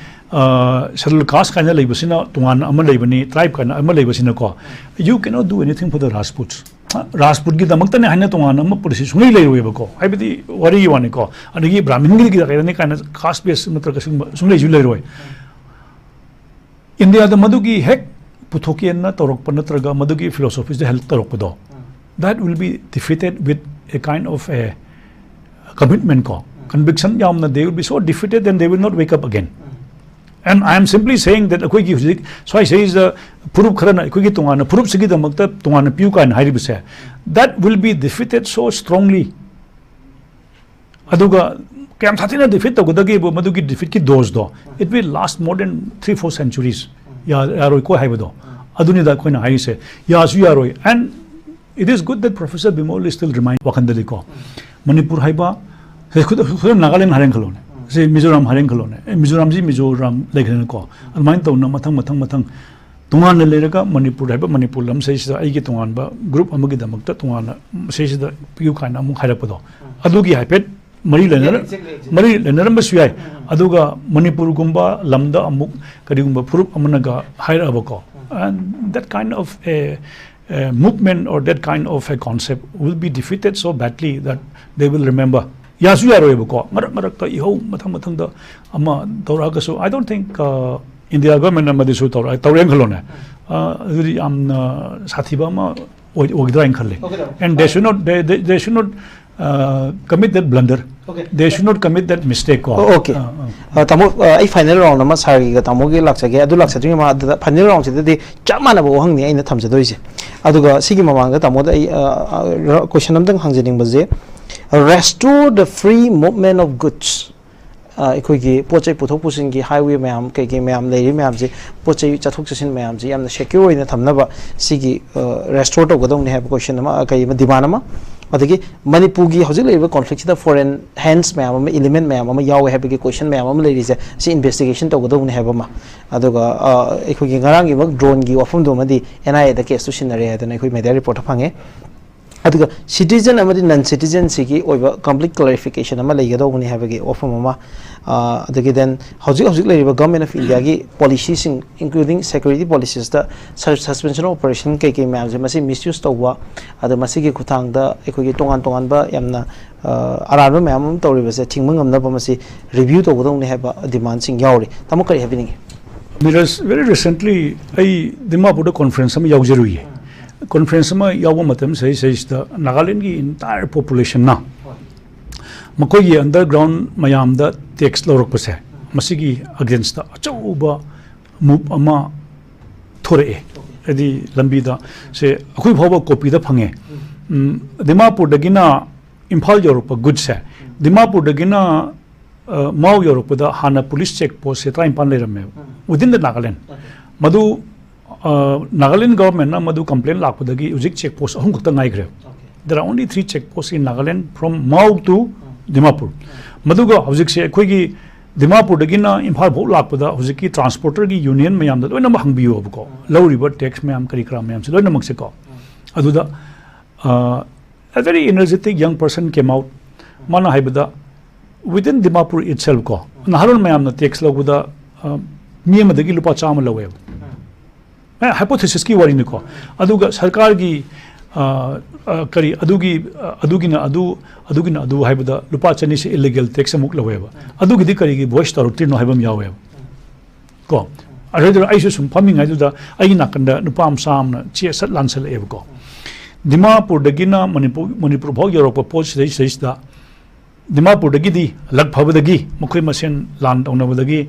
schedule caste kana leibasina tungana ama leibani tribe kana ama leibasina ko you cannot do anything for the Rajputs Rajput gi damakta ne haina tungana ama policy sungai leiroebako haibadi wari yone ko adigi Brahmin gi da kana caste based natraga sungai ju leiroi India the Madugi hek Puthoki and Torok Madugi philosophies the health Torokodo. That will be defeated with a kind of a commitment call. Conviction Yamna, they will be so defeated then they will not wake up again. And I am simply saying that a quick so I say is the Purup Karana, Quigitunga, Purup Sigi the Makta, Tungana Puka and Haribuse. That will be defeated so strongly. Aduga Kam Satina defeat the Gudagi Madugi defeat those do. It will last more than 3-4 centuries. Yaroi ko haibo. Adunida Koina Haise. Yasu Yaroi. And it is good that Professor Bimol is still remind Wakandaliko. Manipur Haiba, Nagaland Harenkalone. Say Mizoram Harenkalone. Mizoram Leganako. And mind to Matang. Tungan Lerega, Manipur Haiba, Manipuram says the Aigitunganba, group Amagidamakta Tungana says the Pukana Muharapodo. Adugi Haipet. Mari Lenaram Suai, Aduga, Manipur Gumba, Lambda Amuk, Kadimba Purup Amanaga, Hairabako. And that kind of a movement or that kind of a concept will be defeated so badly that they will remember. Yasu yaroyebako marak marakta iho mathang mathang da ama tawraga so I don't think India government amadisu tawra tawreng khalone aduri am sathiba ma ogidra khalle and they should not commit that blunder. Okay. They should not commit that mistake. Okay. Tamo I final round nama sari ga tamo ge laksa ge adu laksa jing ma final round se de chamana bo hang ni aina thamja doise aduga sigi mamang ga tamo da question amdang hangjening baje restore the free movement of goods. Equigi poche puthok pusin gi highway mayam ke mayam leiri mayam je poche chathok chasin mayam je yamna secure ina thamnaba sigi restore to godong ne have question ma kai demand ma adagi Manipur gi hojik leiba conflict da foreign hands mayam element mayam ma yaw have gi question mayam leiri je si investigation to godong ne have ma aduga equigi ngarang gi drone gi ofum do ma di NIA da case to sinare da na equi media report phange aduga citizen amadi non citizen sigi oiba complete clarification ama leigado buni habagi offer mama adagi then hojik leiba government of India gi policies including security policies da suspension of operation ke ma'am je masi misuse tawwa adu masi gi khutang da ekoi tongan ba yamna araba ma'am tawriba se thingmang amna ba masi review to godong ne haba demand sing yauri tamu kari happening Miraj very recently I Dimapur conference am yaujeri conference ma yawa matam sei da Nagaland gi entire population na makoi gi underground mayam da tax lorok pase masigi against the achauba move ama thore edi lambi da se akoi bhawa copy da phange Dimapur dagina Imphal Europe good se Dimapur dagina Mau Europe da hana police check post se train pan le within the Nagaland madu Nagaland government na madu complain lakpadagi ujik check post ahum khakta ngai gre there are only 3 check posts in Nagaland from Mau to Dimapur maduga hojik se khoi gi Dimapur dagi na Imphal bhau lakpada hojik ki transporter gi union mayam da loina ma hangbiyo ko lowriver tax mayam kari kra mayam se loina mak se ko aduda a very energetic young person came out mana haibada within Dimapur itself ko naharon mayam na tax lawda mi amadagi lupa chama lawe hypothesis ki wari niko aduga sarkar gi kari adugina adu haibada lupa chani se illegal tax amuk laweba adugi di kari gi voice tarutri no haibam yawe ko areder aisu sum phaming aduda ai nakanda nupam samna che sat lansel eb ko Dimapur dagina Manipur bhog Europe post sei da Dimapur dagi di lag phabadagi mukhoi masen land onabadagi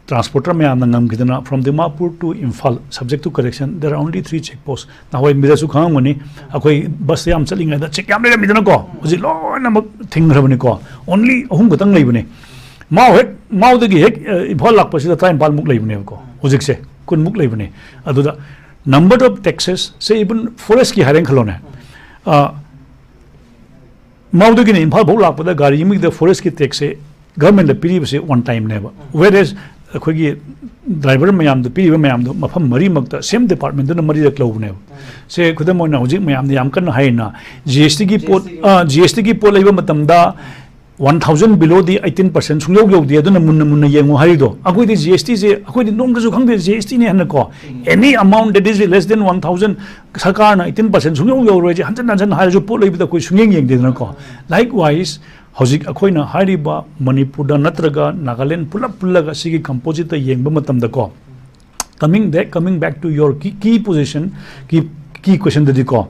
transporter में आना नाम कितना from Dimapur to Imphal subject to correction there are only 3 check posts now when Miraj khang mani akoi bus yam chaling da check yam le midana ko uji lo na mak thing rabani ko only ahum gatang lei bane mau da gi hek Imphal lak pasi da time pal muk lei bane ko ujik se kun muk lei bane adu da number of taxes say even forest ki hareng khalone mau da gi Imphal bhau lak pada gari mi da forest ki tax se government la piri se one time never whereas अखोगी driver मैम पीब मैम मफम मरी same department मरी लौने से खुद हजना GST की पोट लेब 1000 below the 18% सुंग यौदी मुन्न मुन्न येंगो हारिदो अखोदी GST से अखोदी नोंगजु खंगदे GST ने हन को any amount that is less than 1000 सरकार ना 18% सुंग यौरोय जे हंजन हंजन हारिजु पोट लेब कोई सुंग येंगदे न को likewise हौजिक अखोइना हारिबा मणिपुर दा नत्रगा नागालैंड पुलप पुल्लगा सिगी कंपोजिट येंगबा मतमदा को coming back to your key position key question ददि को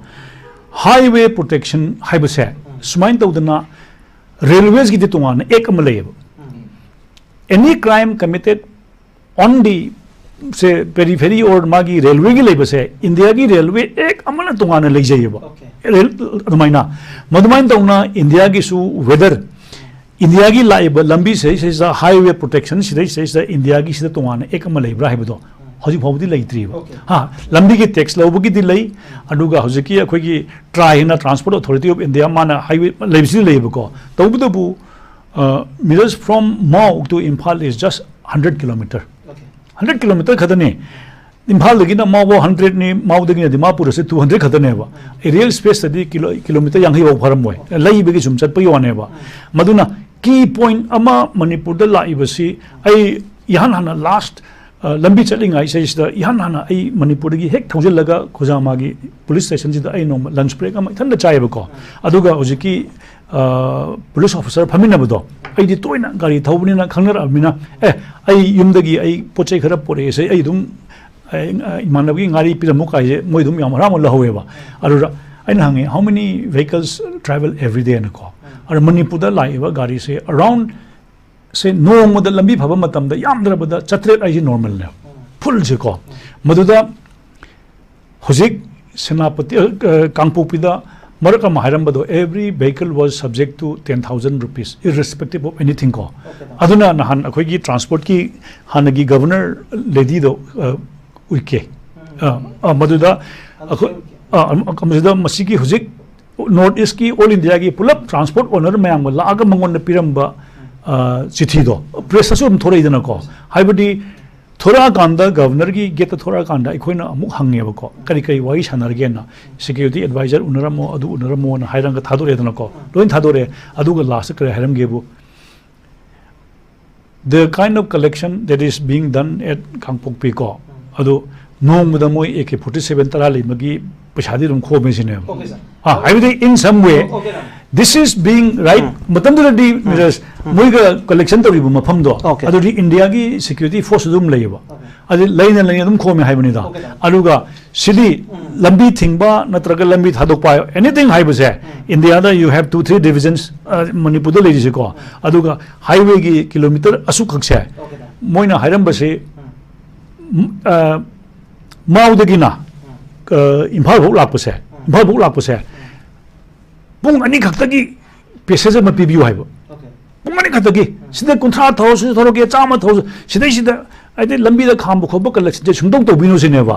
highway protection हाइबसे सुमाइन तौदना railways की तुंगान एक अमलेब any crime committed on the से periphery और मागी railway की लेब से इंडिया की railway एक अमल तुंगान ले जाइएबा अदुमाइना मदुमाइन तौना इंडिया की सु weather इंडिया की लाइब लंबी से highway protection से इंडिया की तुंगान एक अमल लेब राहिबदो हौजिक फाउदी लेत्रीब हाँ लंबी की टैक्स लौबगी दी लई अदुगा हौजिकी अखोगी ट्राइना ट्रांसपोर्ट अथॉरिटी ऑफ इंडिया माना highway लेबसी लेबको तौबदबु Miraj from Mau to Imphal is just 100 kilometer 100 kilometer खतने Imphal दगिना Mau 100 ने Mau दगिना Dimapur से 200 खतने बा real space तदी किलोमीटर यांगी वो फरम हुए लई बेगी सुमचत पे योने बा मधुना key point अमा मणिपुर द लाई बसी आई यहाँ ना last lambi chatlingai saisida ihan hana ai manipur gi hek thaujillaga khojama gi police station sida ai no lunch break am ithanda chaiba ko aduga hojiki police officer phamina bodo ai di toina gari thawbni na khangnar amina ai yumdagi ai pochai khara pore se ai dum imanabi ngari piramu kai moi dum yam ram lahoweba arura aina hangi how many vehicles travel every day na ko ar manipur da laiba gari se around say no model lambi phaba matam da yam dra bada chatret ai normal ne full je ko maduda hojik senapati kangpopi da maraka maharam bado every vehicle was subject to 10,000 rupees irrespective of anything ko aduna nahan akhoi gi transport ki hanagi governor lady do uike maduda maduda masigi hojik north east ki all india ki pulap transport owner mayam la aga mangon piramba चिठी दो press assume थोड़ा इधर को हाइबडी थोड़ा कांदा governor की gate थोड़ा कांदा इकोइना अमुक हंगे बको करी करी वाई शानर गे ना सिक्योरिटी एडवाइजर उनरमो अदु उनरमो ना हाइरंग थादोरे दन को लोइन थादोरे अदु ग लास्ट करे हाइरम Gebu the kind of collection that is being done at Kangpokpi ko adu nong da moi AK-47 tara le magi pashadi rum kho me sine I mean in some way this is being right matam da di Miraj moi ga collection tori bu mafam do adu di India gi security force dum leiba adu laina laina dum kho me haibani da adu ga sidi lambi thingba natraga lambi thadok pa anything haiba se India da you have 2-3 divisions Manipur da leji ko adu ga highway gi kilometer asu khak se moina hairam ba se maudagina imphal bhok lak pa se imphal bhok lak pa se pung ani khaktagi passenger ma pibiu haibo pung ani khaktagi sida kunthra thosu thoroge chama thosu sida ade lambi da kham bokho kal je sungdong to binu sine ba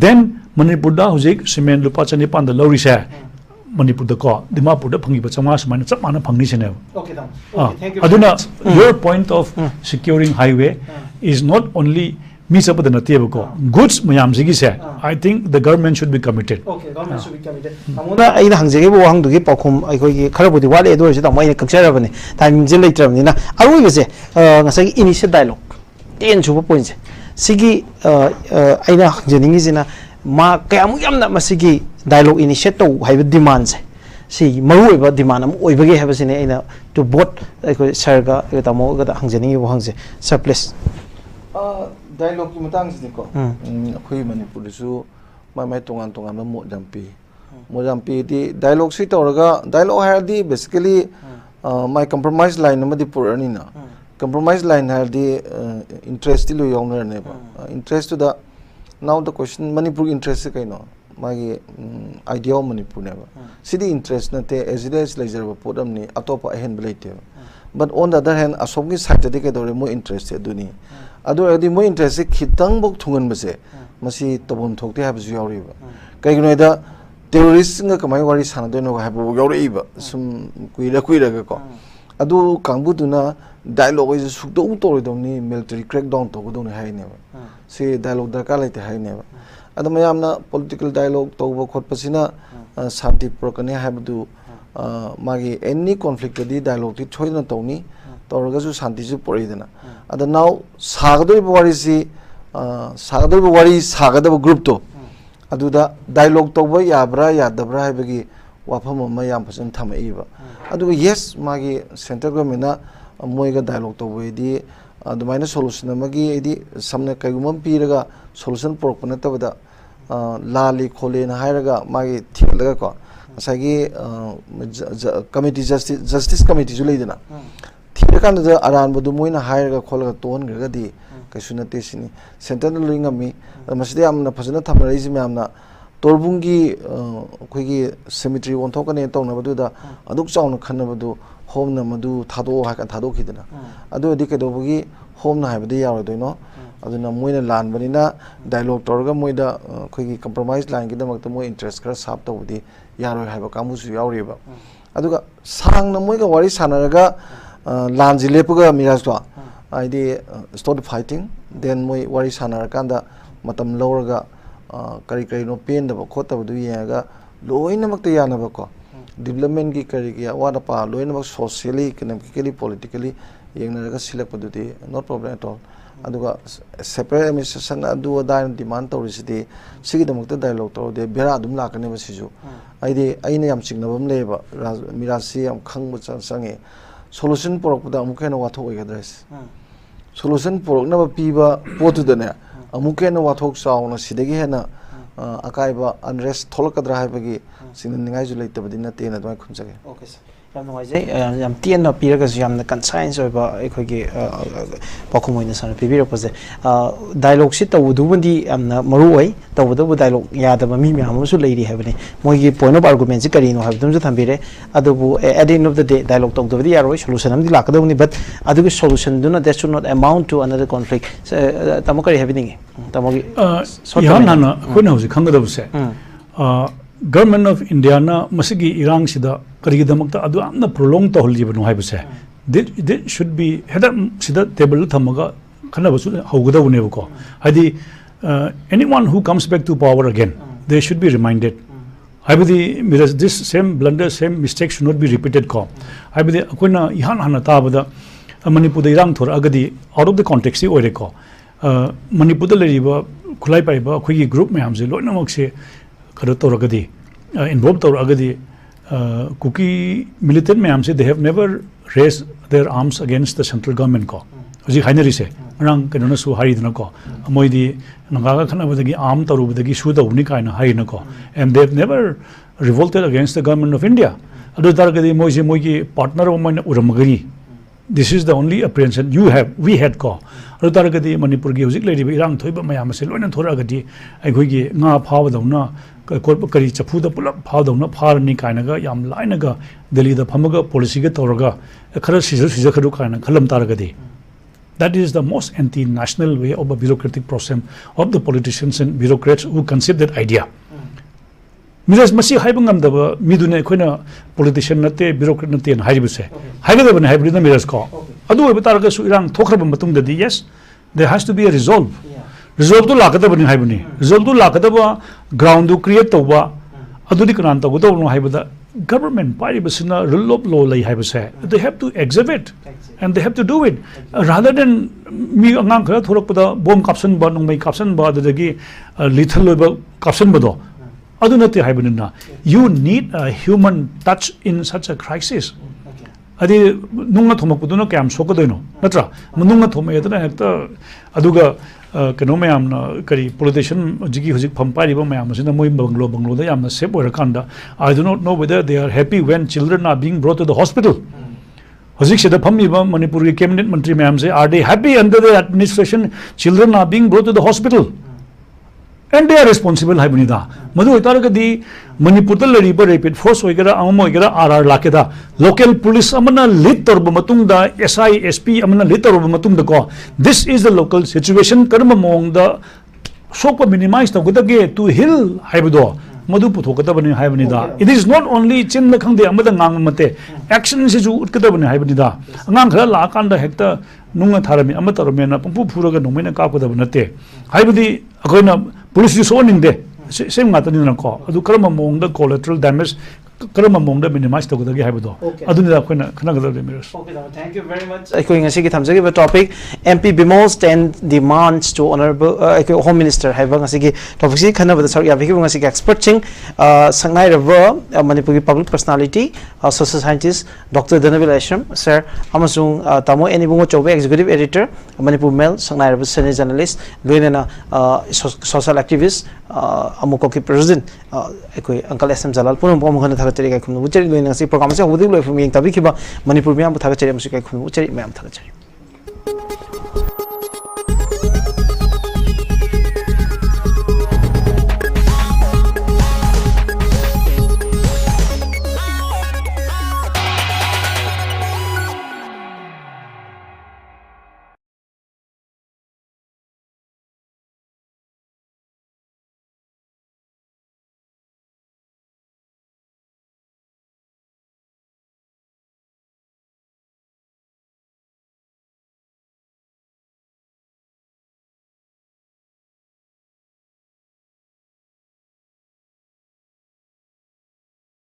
then Manipur da hojik cement lupa chani pan da lori se Manipur da ko Dimapur da phangi ba chama samana chap mana phangni sine okay thank you aduna your point of securing highway is not only means up the natiyabko goods mayam sigi se I think the government should be committed okay government should be committed amuna aina hangjege bo hang dugi pakhum ai khoi gi kharabudi wale edo se ta mai kakchara bane time je leitrabni na aroi bese ngasai initial dialogue ten chuba point se sigi aina hangjeningi jina ma kayamu yamna masigi dialogue initiate to haiba demand se si maru oiba demand am oibage haba sine aina to vote ai khoi sarga tamo ga hangjeningi bo hangse surplus dialogue ki matang si ko khoi Manipur su mai tongan ma modampi di dialogue si toraga dialogue ha di basically my compromise line ma di purani na compromise line ha di interest lo yongner ne ba interest to the now the question Manipur interest kai no magi idea of Manipur ne ba sidi interest na te as it is laser ba podam ni atopa hen blate but on the other hand asom gi side de ke dore mo interest duni adu adi mo interest khitang bok thungan base masi tobon thokte ha bu yauri ba kai gno da terrorist nga kamai wari sana do no ha bu yauri ba sum kuira ga ko adu kangbu tuna dialogue is sukdo to do ni military crackdown to do ni hai ne ba se dialogue da ka laite hai ne ba adu mayamna political dialogue to bo khot pasina shanti prokane ha bu magi any conflict di dialogue ti choina to ni toraga su shanti su pori dena ada now sagadoi wari si sagadoi wari sagada group to aduda dialogue to ba yabra yadabra habagi wafam ma yam pasan thamai ba adu yes magi central government na moiga dialogue to we di adumaina solution magi di samne kaigumam piraga solution porpana tabada lali khole na hairaga magi thilaga ko asagi committee justice committee ju leidena thira kan da aran bodu moina hairaga kholaga ton graga di kaisuna te sini central lingami maside amna phajana thamrai ji amna torbungi khoigi cemetery on thokane tawna bodu da aduk chawna khanna bodu homna madu thado ha kan thado khidana adu di kedobugi homna haibadi yawo doino aduna moina lan banina dialogue torga moida khoigi compromise line gi damak mo interest kara sap tawdi yaro haiba kamu su yawriba aduga sang na moiga wari sanaraga lanji lepuga Miraj to aidi start fighting then moi wari sanarkanda matam lawraga kari no pen da khota bu yaga loina makta yana ba ko development gi kari gi wada pa loina mak socially economically politically yengnaraga select padu di no problem at all aduga separate administration adu ada demand tawrisidi sigidamukta dialogue tawde bera adum lakane basiju aide aina yam chignabam leba mirasi am khangbu change solution porokda amukena wathok oigadres solution porokna ba piba potu dane amukena wathok sauna sidagi hena akaiba unrest tholakadra haibagi sinningai ju leitabadi na te na doi khunjage okay sir yam ngai yam tien na piraga yam na conscience oiba ekhoi pakhumoi sana pibira pose dialogue sit tawdu bundi amna maru oi tawdu bu dialogue yada ba mi mi amusu leiri habani moi gi point of argument ji kari no habdum ju thambire adubu at the end of the day dialogue tawdu di yaroi solution am di lakadawni but adu solution do not that should not amount to another conflict tamokari habini tamogi yan hana khuna hoji khangadabu se government of India na masigi irang sida karigidamakta adu amna prolong to holjibanu haibase that should be heda sida table thamaga khanabasu haugadabune ko hadi anyone who comes back to power again they should be reminded haibadi miraj this same blunder same mistake should not be repeated ko haibadi akoina ihan hana tabada manipur da irang thor agadi out of the context oire ko manipur da leriba khulai paiba khoi group mayam je loina mokse karo toragadi involved toragadi cookie militant mayam se they have never raised their arms against the central government ko hoji hainari se rang kanona su hari dna ko moidi nanga khana badagi arm torubadagi su da uni kaina haina ko and they have never revolted against the government of India adu taragadi moigi partner woman uramagari this is the only apprehension we had ko adu taragadi manipur gi hojik lady irang thoiba mayam se loina thoragadi ai gi nga phawdawna korp kari chafu da pulap phawdawna pharni kainaga yam lainaga delhi da phamaga policy ga toraga khara sija khadu kaina khalam taragadi that is the most anti-national way of a bureaucratic process of the politicians and bureaucrats who conceived that idea miraj masi haibangam da midune khoina politician nate bureaucrat nate haibuse haigada bane hybrid na miraj ko adu oba taraga su irang thokhraba matung da yes there has to be a resolve to lakada bane haibani resolve to lakada ba ground to create to ba adu di kanan to go no haibada government paribasina rule of law lai haibase they have to exhibit and they have to do it rather than mi angang khara thorakpada bomb caption ba nongmai caption ba adagi lethal ba caption ba do adu nate haibana you need a human touch in such a crisis adi nunga thomakuduna kam sokodoino natra nunga thomayadana hekta aduga kano mayam na kari politician jigi hojik phampari ba mayam asina moi banglo da yamna sep oirakanda I do not know whether they are happy when children are being brought to the hospital hojik seda phammi ba manipur ki cabinet mantri mayam se are they happy under the administration children are being brought to the hospital and they are responsible haibunida madu itaragadi manipur da lariba rapid force oigara amamo oigara RR lakeda local police amana lead torba matungda SI SP amana lead torba matungda ko this is the local situation karma mong da sokpa minimize tawgadage to heal haibudo madu puthokadabani haibunida it is not only chin la khangde amada ngang mate action se ju utkadabani haibunida angang khara la kanda hekta nunga tharami amatarame na pumpu phuraga nomena kapkadaba nate haibudi akoina police is owning de same ngata ni na ko adu karma mong da collateral damage karma mong da minimize to gudagi haibudo adu ni da koina khana gada de miraj okay thank you very much I going ngasi ki thamjagi ba topic MP Bimol's 10 demands to honorable home minister haiba ngasi ki topic si khana ba sar ya bi ki ngasi ki expert ching sangnai rava manipur ki public personality social scientist Dr. Dhanabir Laishram sir amasung tamo Ibungochoubi executive editor Manipur Mail sangnai rava senior journalist loinena social activist AMUCCOC ki president ekoi uncle SM Jalal punum pom khana thagachari kai khum uchari loina si program se hudi loi fum yeng tabi khiba manipur myam thagachari amsi kai khum uchari myam thagachari